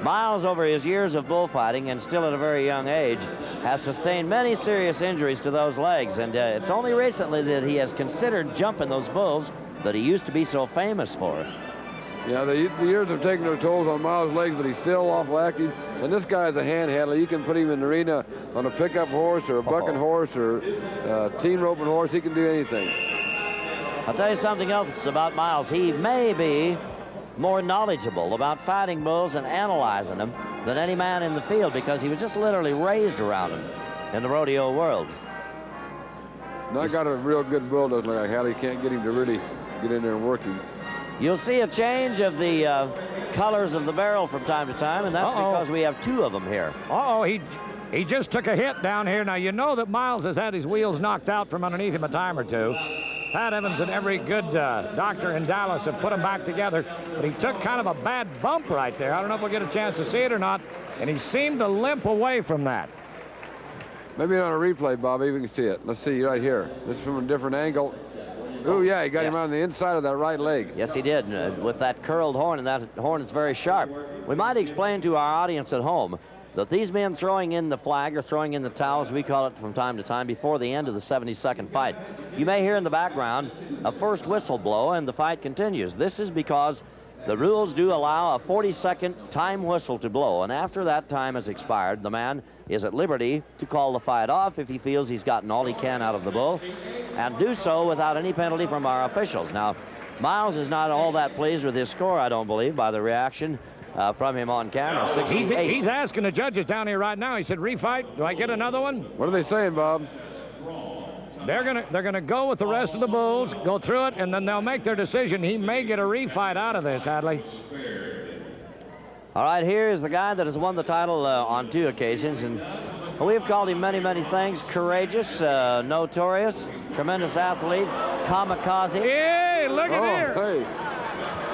Miles, over his years of bullfighting and still at a very young age, has sustained many serious injuries to those legs, and it's only recently that he has considered jumping those bulls that he used to be so famous for. Yeah, the years have taken their tolls on Miles' legs, but he's still awful active. And this guy's a hand handler. You can put him in the arena on a pickup horse or a bucking horse or a team roping horse. He can do anything. I'll tell you something else about Miles. He may be more knowledgeable about fighting bulls and analyzing them than any man in the field, because he was just literally raised around them in the rodeo world. Not got a real good bull, doesn't look like Halley. Can't get him to really get in there and work him. You'll see a change of the colors of the barrel from time to time, and that's because we have two of them here. He just took a hit down here. Now, you know that Miles has had his wheels knocked out from underneath him a time or two. Pat Evans and every good doctor in Dallas have put him back together, but he took kind of a bad bump right there. I don't know if we'll get a chance to see it or not, and he seemed to limp away from that. Maybe on a replay, Bobby, we can see it. Let's see right here. This is from a different angle. Oh, yeah, he got him on the inside of that right leg. Yes, he did, with that curled horn, and that horn is very sharp. We might explain to our audience at home that these men throwing in the flag or throwing in the towel, as we call it from time to time, before the end of the 72nd fight. You may hear in the background a first whistle blow, and the fight continues. This is because the rules do allow a 40-second time whistle to blow, and after that time has expired, the man is at liberty to call the fight off if he feels he's gotten all he can out of the bull, and do so without any penalty from our officials. Now, Miles is not all that pleased with his score, I don't believe, by the reaction from him on camera, 68. He's asking the judges down here right now. He said, refight, do I get another one? What are they saying, Bob? They're gonna go with the rest of the bulls, go through it, and then they'll make their decision. He may get a refight out of this, Hadley. All right, here is the guy that has won the title on 2 occasions, and we've called him many, many things. Courageous, notorious, tremendous athlete, kamikaze. Hey, look at here. Hey.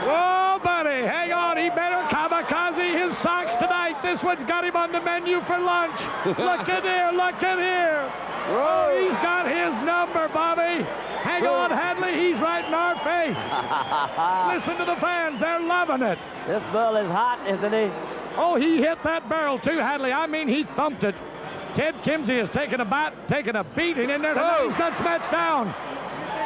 Whoa, buddy, hang on. He better kamikaze his socks tonight. This one's got him on the menu for lunch. Look at here, look at here. Whoa. Oh, he's got his number, Bobby. Hang on, Hadley, he's right in our face. Listen to the fans, they're loving it. This bull is hot, isn't he? Oh, he hit that barrel too, Hadley. I mean, he thumped it. Ted Kimsey has taken a beating in there tonight. He's got Smets down.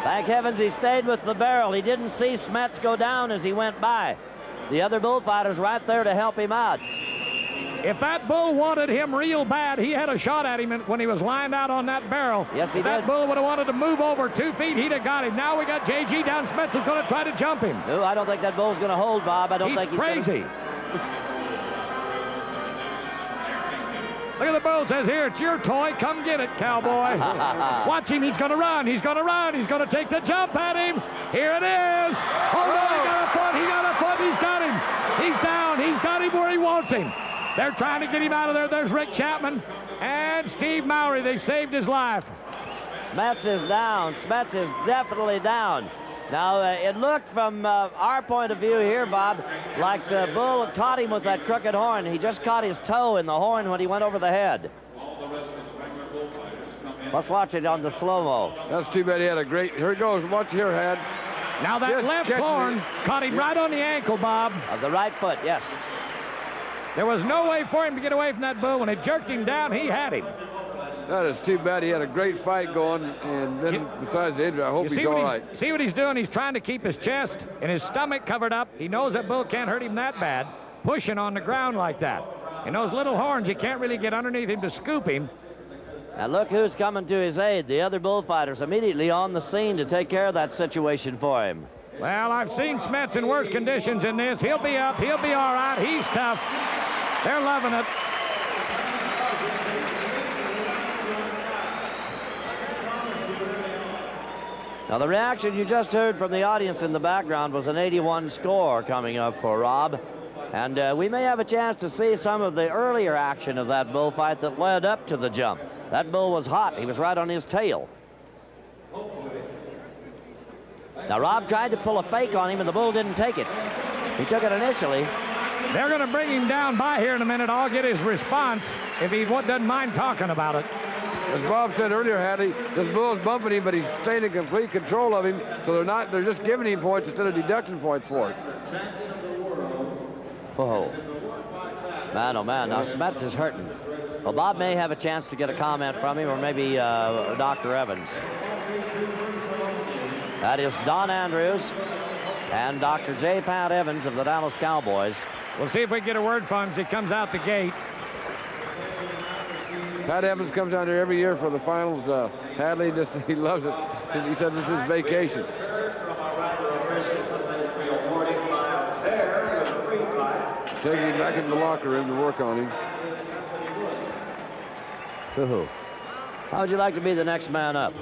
Thank heavens he stayed with the barrel. He didn't see Smets go down as he went by. The other bullfighters right there to help him out. If that bull wanted him real bad, he had a shot at him when he was lined out on that barrel. Yes, he if did. that bull would have wanted to move over 2 feet, he'd have got him. Now we got JG down. Smets is going to try to jump him. No, I don't think that bull's going to hold, Bob. I don't think he's crazy. Look at the bull, says, here, it's your toy. Come get it, cowboy. Watch him. He's going to run. He's going to run. He's going to take the jump at him. Here it is. Oh, no, he got a foot. He got a foot. He's got him. He's down. He's got him where he wants him. They're trying to get him out of there. There's Rick Chapman and Steve Mowry. They saved his life. Smets is down. Smets is definitely down. Now, it looked from our point of view here, Bob, like the bull caught him with that crooked horn. He just caught his toe in the horn when he went over the head. Let's watch it on the slow-mo. That's too bad he had a great... Here it goes. Watch here, Had. Now that left horn caught him right on the ankle, Bob. Of the right foot, yes. There was no way for him to get away from that bull. When it jerked him down, he had him. That is too bad. He had a great fight going, and then besides the injury, I hope he's all right. See what he's doing? He's trying to keep his chest and his stomach covered up. He knows that bull can't hurt him that bad, pushing on the ground like that. And those little horns, you can't really get underneath him to scoop him. Now look who's coming to his aid. The other bullfighters immediately on the scene to take care of that situation for him. Well, I've seen Smets in worse conditions than this. He'll be up. He'll be all right. He's tough. They're loving it. Now, the reaction you just heard from the audience in the background was an 81 score coming up for Rob. And we may have a chance to see some of the earlier action of that bullfight that led up to the jump. That bull was hot. He was right on his tail. Now, Rob tried to pull a fake on him, and the bull didn't take it. He took it initially. They're going to bring him down by here in a minute. I'll get his response if he doesn't mind talking about it. As Bob said earlier, Hattie, this bull's bumping him, but he's staying in complete control of him, so they're just giving him points instead of deducting points for it. Whoa. Man, oh man, now Smets is hurting. Well, Bob may have a chance to get a comment from him, or maybe Dr. Evans. That is Don Andrews and Dr. J. Pat Evans of the Dallas Cowboys. We'll see if we get a word from him as he comes out the gate. Pat Evans comes down here every year for the finals. Hadley, he loves it. He said this is his vacation. Taking him back in the locker room to work on him. How would you like to be the next man up?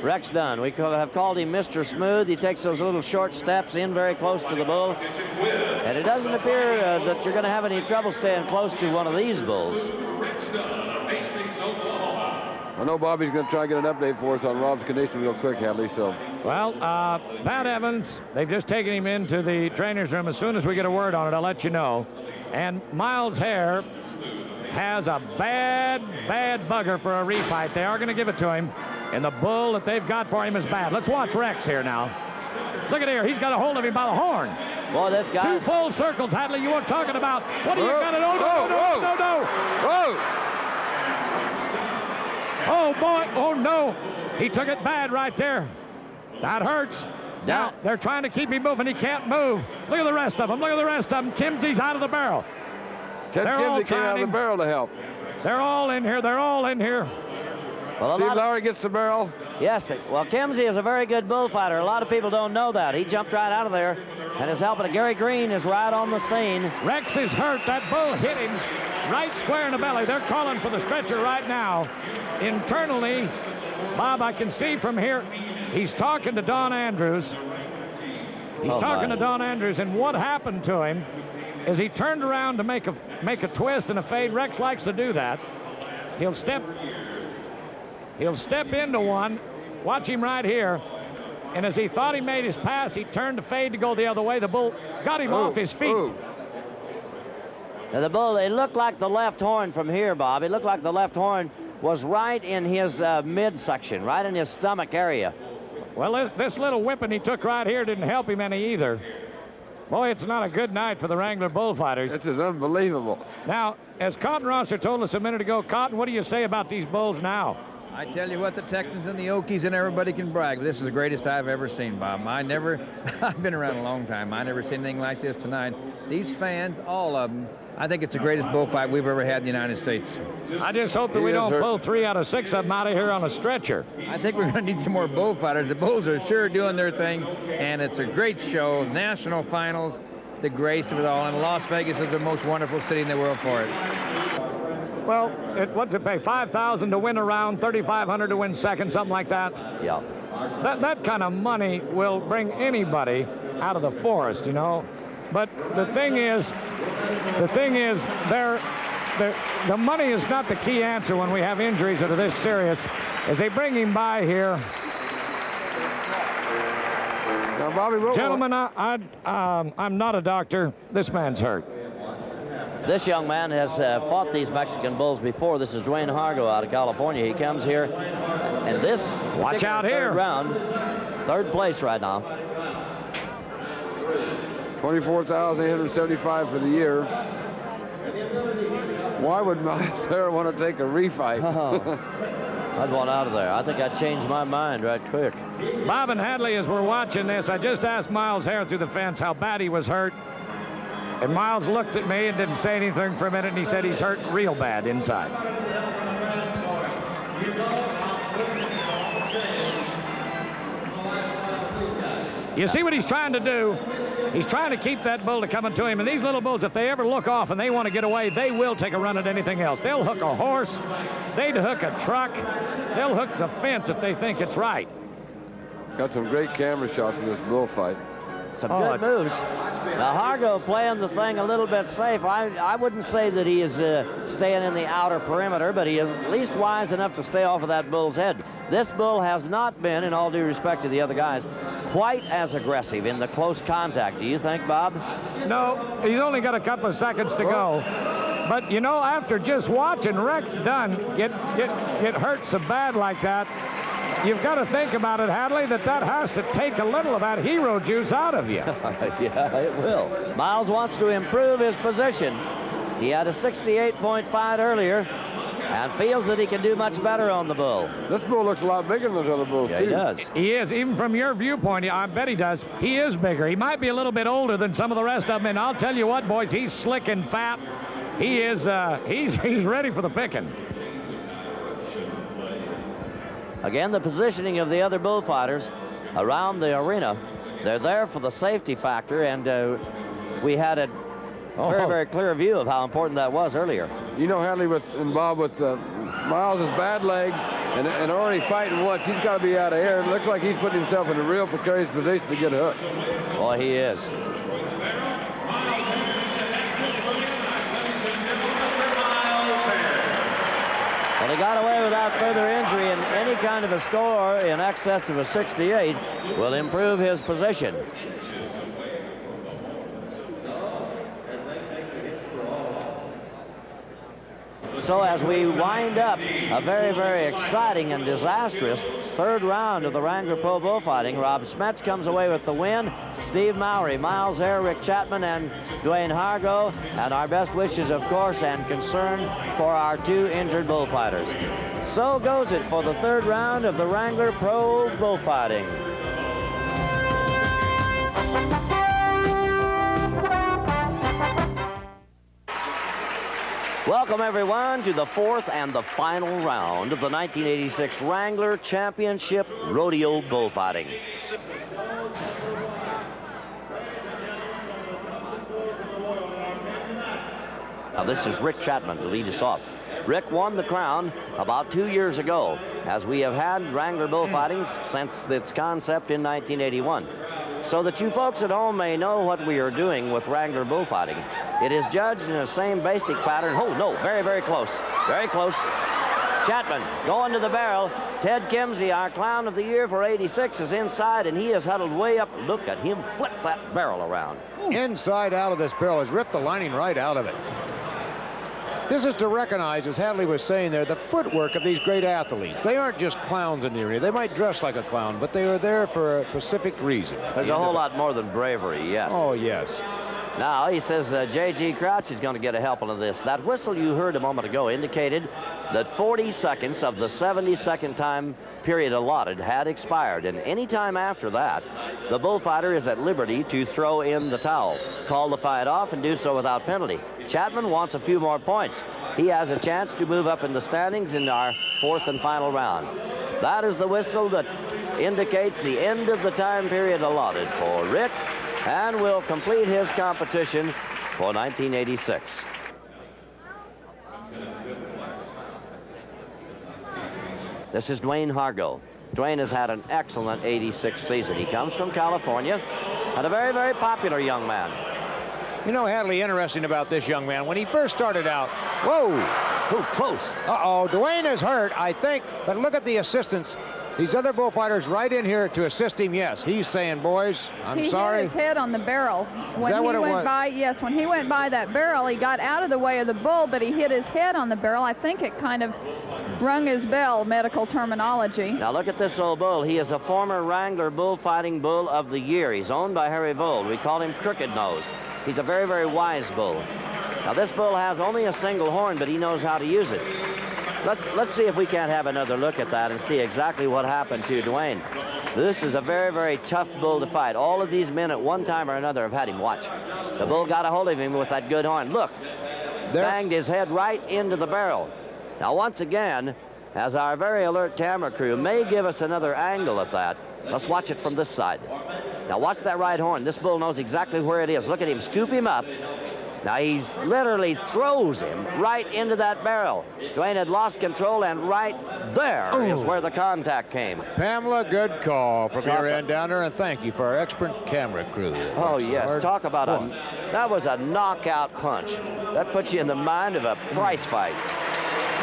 Rex Dunn. We have called him Mr. Smooth. He takes those little short steps in very close to the bull. And it doesn't appear that you're going to have any trouble staying close to one of these bulls. I know Bobby's going to try to get an update for us on Rob's condition real quick, Hadley, so. Well, Pat Evans, they've just taken him into the trainer's room. As soon as we get a word on it, I'll let you know. And Miles Hare has a bad bugger for a refight. They are going to give it to him. And the bull that they've got for him is bad. Let's watch Rex here now. Look at here. He's got a hold of him by the horn. Boy, this guy. 2 full circles, Hadley. You were talking about. What do you got? No. Whoa. Oh, boy. Oh, no. He took it bad right there. That hurts. Now, they're trying to keep him moving. He can't move. Look at the rest of them. Kimsey's out of the barrel. Ted Kimsey came out of the barrel to help. They're all in here. Well, Steve Lowry gets the barrel. Yes, well, Kimsey is a very good bullfighter. A lot of people don't know that. He jumped right out of there and is helping. Gary Green is right on the scene. Rex is hurt. That bull hit him right square in the belly. They're calling for the stretcher right now. Internally, Bob, I can see from here, he's talking to Don Andrews. He's talking to Don Andrews, and what happened to him is he turned around to make a twist and a fade. Rex likes to do that. He'll step into one. Watch him right here. And as he thought he made his pass, he turned to fade to go the other way. The bull got him off his feet. Now the bull, it looked like the left horn from here, Bob. It looked like the left horn was right in his midsection, right in his stomach area. Well, this little whipping he took right here didn't help him any either. Boy, it's not a good night for the Wrangler Bullfighters. This is unbelievable. Now, as Cotton Rosser told us a minute ago, Cotton, what do you say about these bulls now? I tell you what, the Texans and the Okies and everybody can brag. This is the greatest I've ever seen, Bob. I've been around a long time. I never seen anything like this tonight. These fans, all of them, I think it's the greatest bullfight we've ever had in the United States. I just hope that we don't pull 3 out of 6 of them out of here on a stretcher. I think we're going to need some more bullfighters. The bulls are sure doing their thing, and it's a great show. National finals, the grace of it all, and Las Vegas is the most wonderful city in the world for it. Well, what's it pay? $5,000 to win a round, $3,500 to win second, something like that. Yeah. That kind of money will bring anybody out of the forest, you know. But the thing is, the money is not the key answer when we have injuries that are this serious. As they bring him by here, Now, Bobby, gentlemen, I'm not a doctor. This man's hurt. This young man has fought these Mexican bulls before. This is Dwayne Hargo out of California. He comes here, and this watch out here. Third round, third place right now. 24,875 for the year. Why would Hare want to take a refight? I'd want out of there. I think I'd change my mind right quick. Bob and Hadley, as we're watching this, I just asked Miles Hare through the fence how bad he was hurt. And Miles looked at me and didn't say anything for a minute, and he said he's hurt real bad inside. You see what he's trying to do? He's trying to keep that bull to coming to him. And these little bulls, if they ever look off and they want to get away, they will take a run at anything else. They'll hook a horse. They'd hook a truck. They'll hook the fence if they think it's right. Got some great camera shots of this bullfight. Some good moves. Now, Hargo playing the thing a little bit safe. I wouldn't say that he is staying in the outer perimeter, but he is at least wise enough to stay off of that bull's head. This bull has not been, in all due respect to the other guys, quite as aggressive in the close contact. Do you think, Bob? No, he's only got a couple of seconds to go. But, you know, after just watching Rex Dunn get hurt so bad like that, you've got to think about it, Hadley, that has to take a little of that hero juice out of you. Yeah, it will. Miles wants to improve his position. He had a 68-point fight earlier and feels that he can do much better on the bull. This bull looks a lot bigger than those other bulls, yeah, too. He does. He is, even from your viewpoint, I bet he does. He is bigger. He might be a little bit older than some of the rest of them, and I'll tell you what, boys, he's slick and fat. He is, he's ready for the picking. Again, the positioning of the other bullfighters around the arena, they're there for the safety factor, and we had a very, very clear view of how important that was earlier. You know, Hadley involved with Miles' bad legs and already fighting once. He's got to be out of here. It looks like he's putting himself in a real precarious position to get hooked. Boy, he is. Well, he got away without further injury, and any kind of a score in excess of a 68 will improve his position. So as we wind up a very, very exciting and disastrous third round of the Wrangler Pro Bullfighting, Rob Smets comes away with the win. Steve Mowry, Miles Hare, Rick Chapman, and Dwayne Hargo. And our best wishes, of course, and concern for our 2 injured bullfighters. So goes it for the third round of the Wrangler Pro Bullfighting. Welcome, everyone, to the fourth and the final round of the 1986 Wrangler Championship Rodeo Bullfighting. Now, this is Rick Chapman to lead us off. Rick won the crown about 2 years ago, as we have had Wrangler bullfighting since its concept in 1981. So that you folks at home may know what we are doing with Wrangler bullfighting. It is judged in the same basic pattern. Oh, no, very, very close. Very close. Chapman going to the barrel. Ted Kimsey, our clown of the year for 86, is inside, and he is huddled way up. Look at him flip that barrel around. Inside out of this barrel. Has ripped the lining right out of it. This is to recognize, as Hadley was saying there, the footwork of these great athletes. They aren't just clowns in the arena. They might dress like a clown, but they are there for a specific reason. There's a whole lot more than bravery, yes. Oh, yes. Now, he says J.G. Crouch is going to get a helping of this. That whistle you heard a moment ago indicated that 40 seconds of the 72nd time period allotted had expired, and any time after that, the bullfighter is at liberty to throw in the towel, call the fight off, and do so without penalty. Chapman wants a few more points. He has a chance to move up in the standings in our fourth and final round. That is the whistle that indicates the end of the time period allotted for Rick, and will complete his competition for 1986. This is Dwayne Hargo. Dwayne has had an excellent 86 season. He comes from California and a very, very popular young man. You know, Hadley, interesting about this young man, when he first started out, whoa! Ooh, close. Uh-oh, Dwayne is hurt, I think, but look at the assistants. These other bullfighters right in here to assist him. Yes, he's saying, boys, I'm sorry. He hit his head on the barrel. When that what he it went was? by, yes, when he went by that barrel, he got out of the way of the bull, but he hit his head on the barrel. I think it kind of rung his bell, medical terminology. Now look at this old bull. He is a former Wrangler Bullfighting Bull of the Year. He's owned by Hare. We call him Crooked Nose. He's a very, very wise bull. Now this bull has only a single horn, but he knows how to use it. Let's see if we can't have another look at that and see exactly what happened to Dwayne. This is a very, very tough bull to fight. All of these men at one time or another have had him. Watch. The bull got a hold of him with that good horn. Look, banged his head right into the barrel. Now once again, as our very alert camera crew may give us another angle at that, let's watch it from this side. Now watch that right horn. This bull knows exactly where it is. Look at him scoop him up. Now he's literally throws him right into that barrel. Dwayne had lost control, and right there is where the contact came. Pamela, good call from your end down there, and thank you for our expert camera crew. Oh, yes, talk about that was a knockout punch. That puts you in the mind of a prize fight.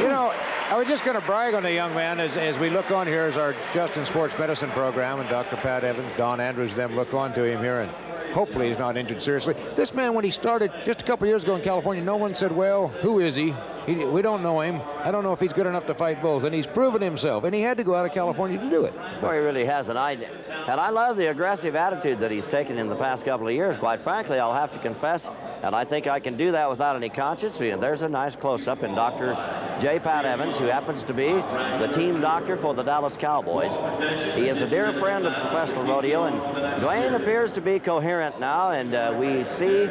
You know, I was just going to brag on the young man as we look on here as our Justin Sports Medicine program, and Dr. Pat Evans, Don Andrews, them look on to him here, and hopefully he's not injured seriously. This man, when he started just a couple years ago in California, no one said, well, who is he? We don't know him. I don't know if he's good enough to fight bulls. And he's proven himself. And he had to go out of California to do it. Well, he really has. And I love the aggressive attitude that he's taken in the past couple of years. Quite frankly, I'll have to confess, and I think I can do that without any conscience. There's a nice close-up in Dr. J. Pat Evans, who happens to be the team doctor for the Dallas Cowboys. He is a dear friend of professional rodeo, and Dwayne appears to be coherent now, and we see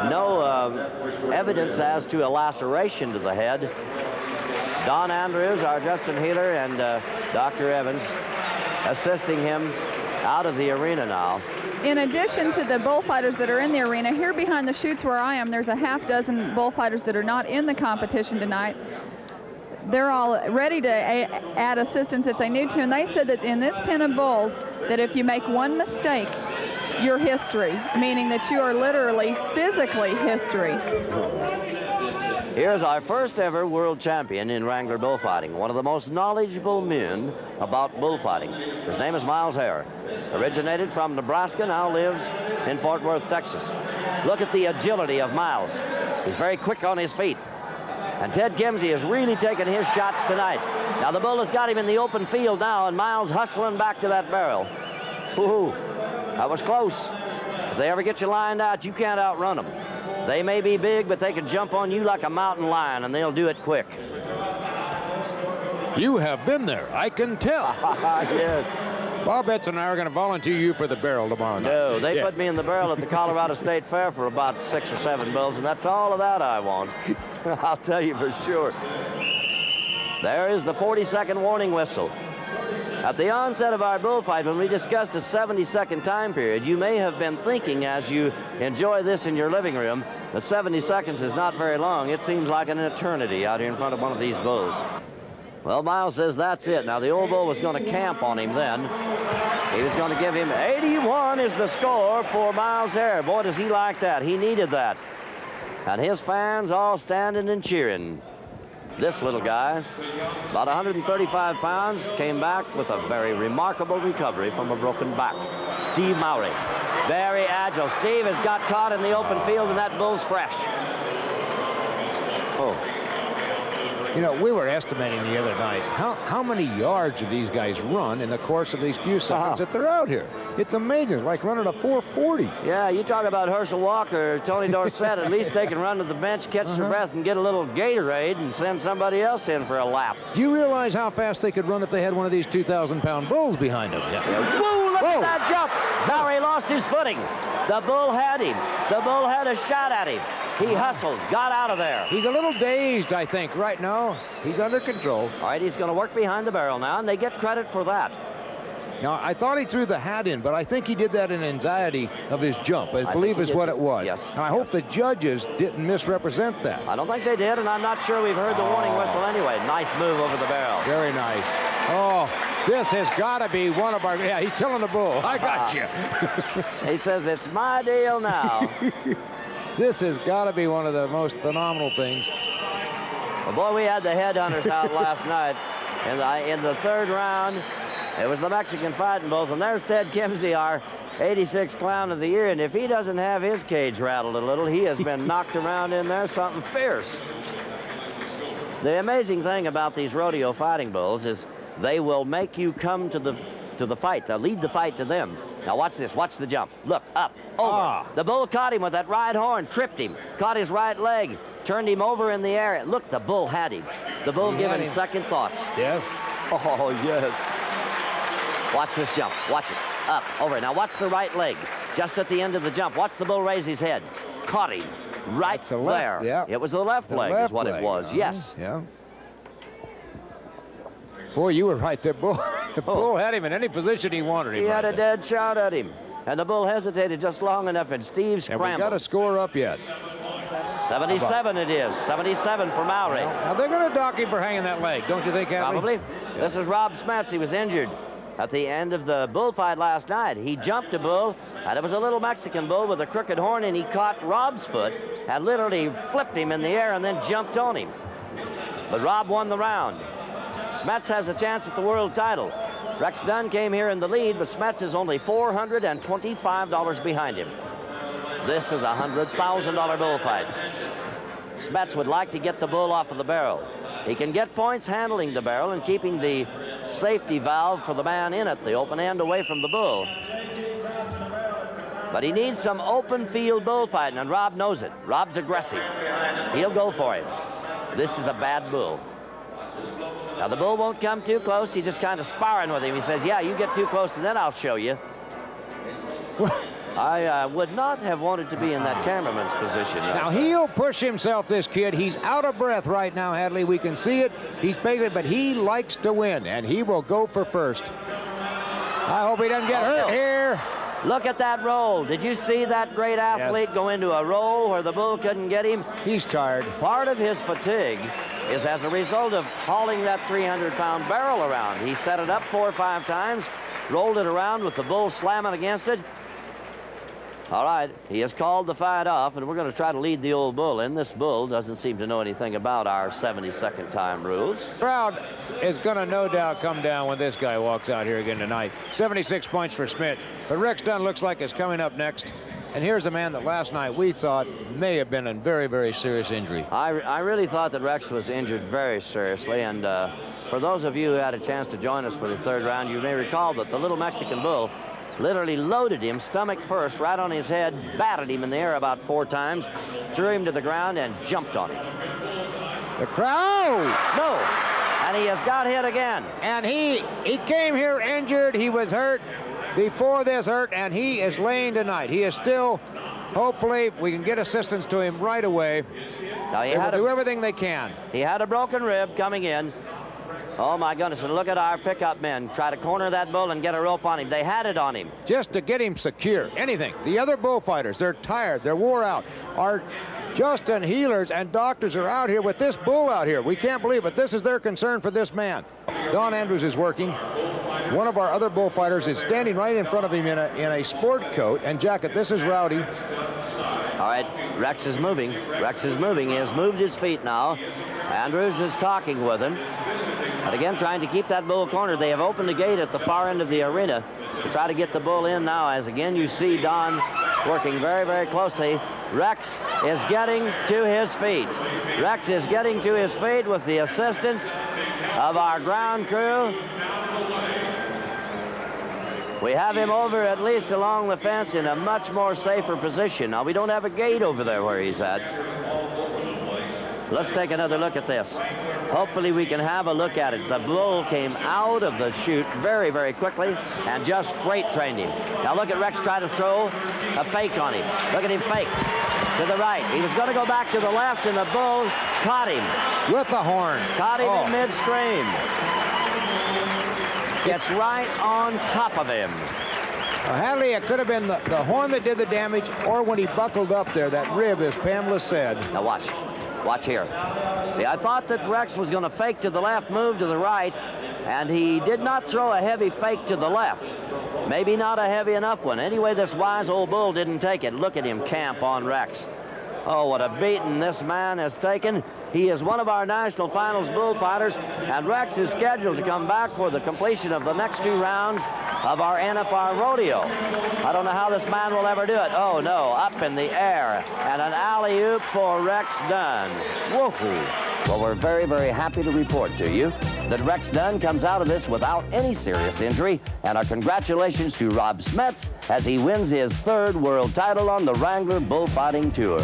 no evidence as to a laceration to the head. Don Andrews, our Justin Healer, and Dr. Evans assisting him out of the arena now. In addition to the bullfighters that are in the arena, here behind the chutes where I am, there's a half dozen bullfighters that are not in the competition tonight. They're all ready to add assistance if they need to, and they said that in this pen of bulls, that if you make one mistake, you're history, meaning that you are literally, physically history. Here's our first ever world champion in Wrangler bullfighting, one of the most knowledgeable men about bullfighting. His name is Miles Hare. Originated from Nebraska, now lives in Fort Worth, Texas. Look at the agility of Miles. He's very quick on his feet. And Ted Kimsey is really taking his shots tonight. Now the bull has got him in the open field now, and Miles hustling back to that barrel. Woo-hoo, that was close. If they ever get you lined out, you can't outrun them. They may be big, but they can jump on you like a mountain lion, and they'll do it quick. You have been there, I can tell. Yes. Bob Betts and I are going to volunteer you for the barrel tomorrow night. No, they put me in the barrel at the Colorado State Fair for about 6 or 7 bulls, and that's all of that I want. I'll tell you for sure. There is the 40-second warning whistle. At the onset of our bullfight, when we discussed a 70-second time period, you may have been thinking as you enjoy this in your living room that 70 seconds is not very long. It seems like an eternity out here in front of one of these bulls. Well, Miles says that's it. Now, the old bull was going to camp on him then. He was going to give him 81 is the score for Miles Hare. Boy, does he like that. He needed that. And his fans all standing and cheering. This little guy, about 135 pounds, came back with a very remarkable recovery from a broken back. Steve Mowry, very agile. Steve has got caught in the open field, and that bull's fresh. Oh. You know, we were estimating the other night how many yards do these guys run in the course of these few seconds that they're out here. It's amazing. It's like running a 440. Yeah, you talk about Herschel Walker, Tony Dorsett. At least they can run to the bench, catch their breath, and get a little Gatorade and send somebody else in for a lap. Do you realize how fast they could run if they had one of these 2,000-pound bulls behind them? Yeah. Woo, look at that jump. Mowry lost his footing. The bull had him. The bull had a shot at him. He hustled, got out of there. He's a little dazed, I think, right now. He's under control. All right, he's going to work behind the barrel now, and they get credit for that. Now, I thought he threw the hat in, but I think he did that in anxiety of his jump. I believe is what it was. Yes. And I hope the judges didn't misrepresent that. I don't think they did, and I'm not sure we've heard the warning whistle anyway. Nice move over the barrel. Very nice. Oh, this has got to be one of our... Yeah, he's telling the bull, I got you. He says, it's my deal now. This has got to be one of the most phenomenal things. Well, boy, we had the headhunters out last night. In the third round, it was the Mexican Fighting Bulls, and there's Ted Kimsey, our 86th Clown of the Year, and if he doesn't have his cage rattled a little, he has been knocked around in there, something fierce. The amazing thing about these rodeo fighting bulls is they will make you come to the fight. They'll lead the fight to them. Now watch this, watch the jump. Look, up, over. The bull caught him with that right horn, tripped him, caught his right leg, turned him over in the air. Look, the bull had him. The bull giving second thoughts. Yes. Oh, yes. Watch this jump, watch it, up, over. Now watch the right leg, just at the end of the jump. Watch the bull raise his head. Caught him, right there. Yeah. It was the left leg is what it was, yes. Yeah. Boy, you were right there, bull. The bull had him in any position he wanted him. He had a dead shot at him. And the bull hesitated just long enough, and Steve scrambled. And we got a score up yet. 77 it is. 77 for Mowry. Now they're going to dock him for hanging that leg, don't you think, Hadley? Probably. Yeah. This is Rob Smets. He was injured at the end of the bullfight last night. He jumped a bull, and it was a little Mexican bull with a crooked horn, and he caught Rob's foot and literally flipped him in the air and then jumped on him. But Rob won the round. Smets has a chance at the world title. Rex Dunn came here in the lead, but Smets is only $425 behind him. This is a $100,000 bullfight. Smets would like to get the bull off of the barrel. He can get points handling the barrel and keeping the safety valve for the man in it, the open end, away from the bull. But he needs some open field bullfighting, and Rob knows it. Rob's aggressive. He'll go for him. This is a bad bull. Now, the bull won't come too close. He's just kind of sparring with him. He says, yeah, you get too close, and then I'll show you. I would not have wanted to be in that cameraman's position. Now, he'll push himself, this kid. He's out of breath right now, Hadley. We can see it. He's patient, but he likes to win, and he will go for first. I hope he doesn't get hurt here. Look at that roll. Did you see that great athlete go into a roll where the bull couldn't get him? He's tired. Part of his fatigue is as a result of hauling that 300-pound barrel around. He set it up 4 or 5 times, rolled it around with the bull slamming against it. All right, he has called the fight off, and we're going to try to lead the old bull in. This bull doesn't seem to know anything about our 70-second time rules. Crowd is going to no doubt come down when this guy walks out here again tonight. 76 points for Smets, but Rex Dunn looks like it's coming up next. And here's a man that last night we thought may have been in very, very serious injury. I really thought that Rex was injured very seriously, and for those of you who had a chance to join us for the third round, you may recall that the little Mexican bull literally loaded him stomach first right on his head, batted him in the air about 4 times, threw him to the ground, and jumped on him. The crowd! No. And he has got hit again. And he came here injured. He was hurt before this hurt, and he is laying tonight. He is still, hopefully, we can get assistance to him right away. Now They will do everything they can. He had a broken rib coming in. Oh, my goodness, and look at our pickup men try to corner that bull and get a rope on him. They had it on him. Just to get him secure, anything. The other bullfighters, they're tired, they're wore out. Our Justin healers and doctors are out here with this bull out here. We can't believe it. This is their concern for this man. Don Andrews is working. One of our other bullfighters is standing right in front of him in a sport coat and jacket. This is Rowdy. All right, Rex is moving. Rex is moving. He has moved his feet now. Andrews is talking with him. And again, trying to keep that bull cornered. They have opened the gate at the far end of the arena to try to get the bull in now, as again you see Don working very, very closely. Rex is getting to his feet. Rex is getting to his feet with the assistance of our ground crew. We have him over at least along the fence in a much more safer position. Now, we don't have a gate over there where he's at. Let's take another look at this. Hopefully we can have a look at it. The bull came out of the chute very, very quickly and just freight trained him. Now look at Rex try to throw a fake on him. Look at him fake to the right. He was going to go back to the left, and the bull caught him. With the horn. Caught him in midstream. Gets right on top of him. Hadley, it could have been the horn that did the damage, or when he buckled up there, that rib, as Pamela said. Now watch. Watch here. See, I thought that Rex was going to fake to the left, move to the right, and he did not throw a heavy fake to the left. Maybe not a heavy enough one. Anyway, this wise old bull didn't take it. Look at him camp on Rex. Oh, what a beating this man has taken. He is one of our national finals bullfighters, and Rex is scheduled to come back for the completion of the next 2 rounds of our NFR rodeo. I don't know how this man will ever do it. Oh, no, up in the air, and an alley-oop for Rex Dunn. Woohoo! Well, we're very, very happy to report to you that Rex Dunn comes out of this without any serious injury, and our congratulations to Rob Smets as he wins his 3rd world title on the Wrangler Bullfighting Tour.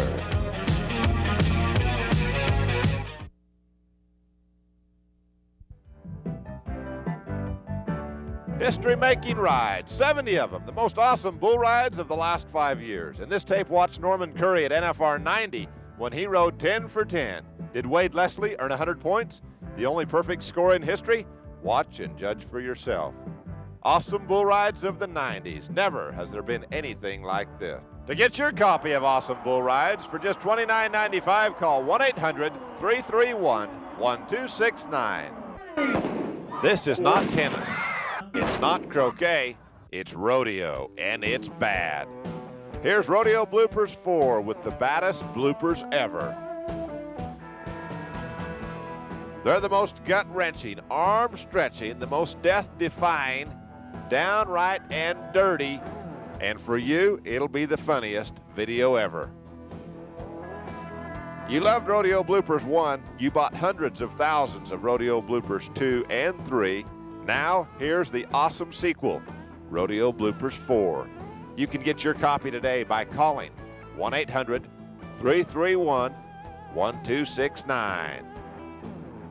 History-making rides, 70 of them, the most awesome bull rides of the last 5 years. In this tape, watch Norman Curry at NFR 90 when he rode 10 for 10. Did Wade Leslie earn 100 points? The only perfect score in history? Watch and judge for yourself. Awesome bull rides of the 90s. Never has there been anything like this. To get your copy of Awesome Bull Rides for just $29.95, call 1-800-331-1269. This is not tennis. It's not croquet, it's rodeo, and it's bad. Here's Rodeo Bloopers 4 with the baddest bloopers ever. They're the most gut-wrenching, arm-stretching, the most death-defying, downright and dirty, and for you, it'll be the funniest video ever. You loved Rodeo Bloopers 1. You bought hundreds of thousands of Rodeo Bloopers 2 and 3. Now, here's the awesome sequel, Rodeo Bloopers 4. You can get your copy today by calling 1-800-331-1269.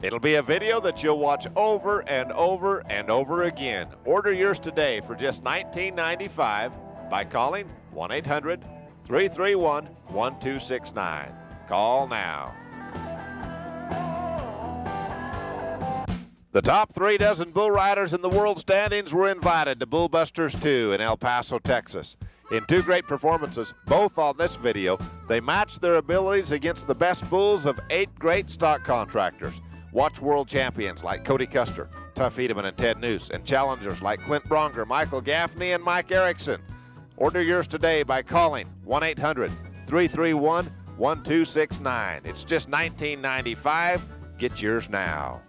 It'll be a video that you'll watch over and over and over again. Order yours today for just $19.95 by calling 1-800-331-1269. Call now. The top 3 dozen bull riders in the world standings were invited to Bull Busters 2 in El Paso, Texas. In 2 great performances, both on this video, they matched their abilities against the best bulls of 8 great stock contractors. Watch world champions like Cody Custer, Tuff Edeman, and Ted Noose, and challengers like Clint Bronger, Michael Gaffney, and Mike Erickson. Order yours today by calling 1-800-331-1269. It's just $19.95. Get yours now.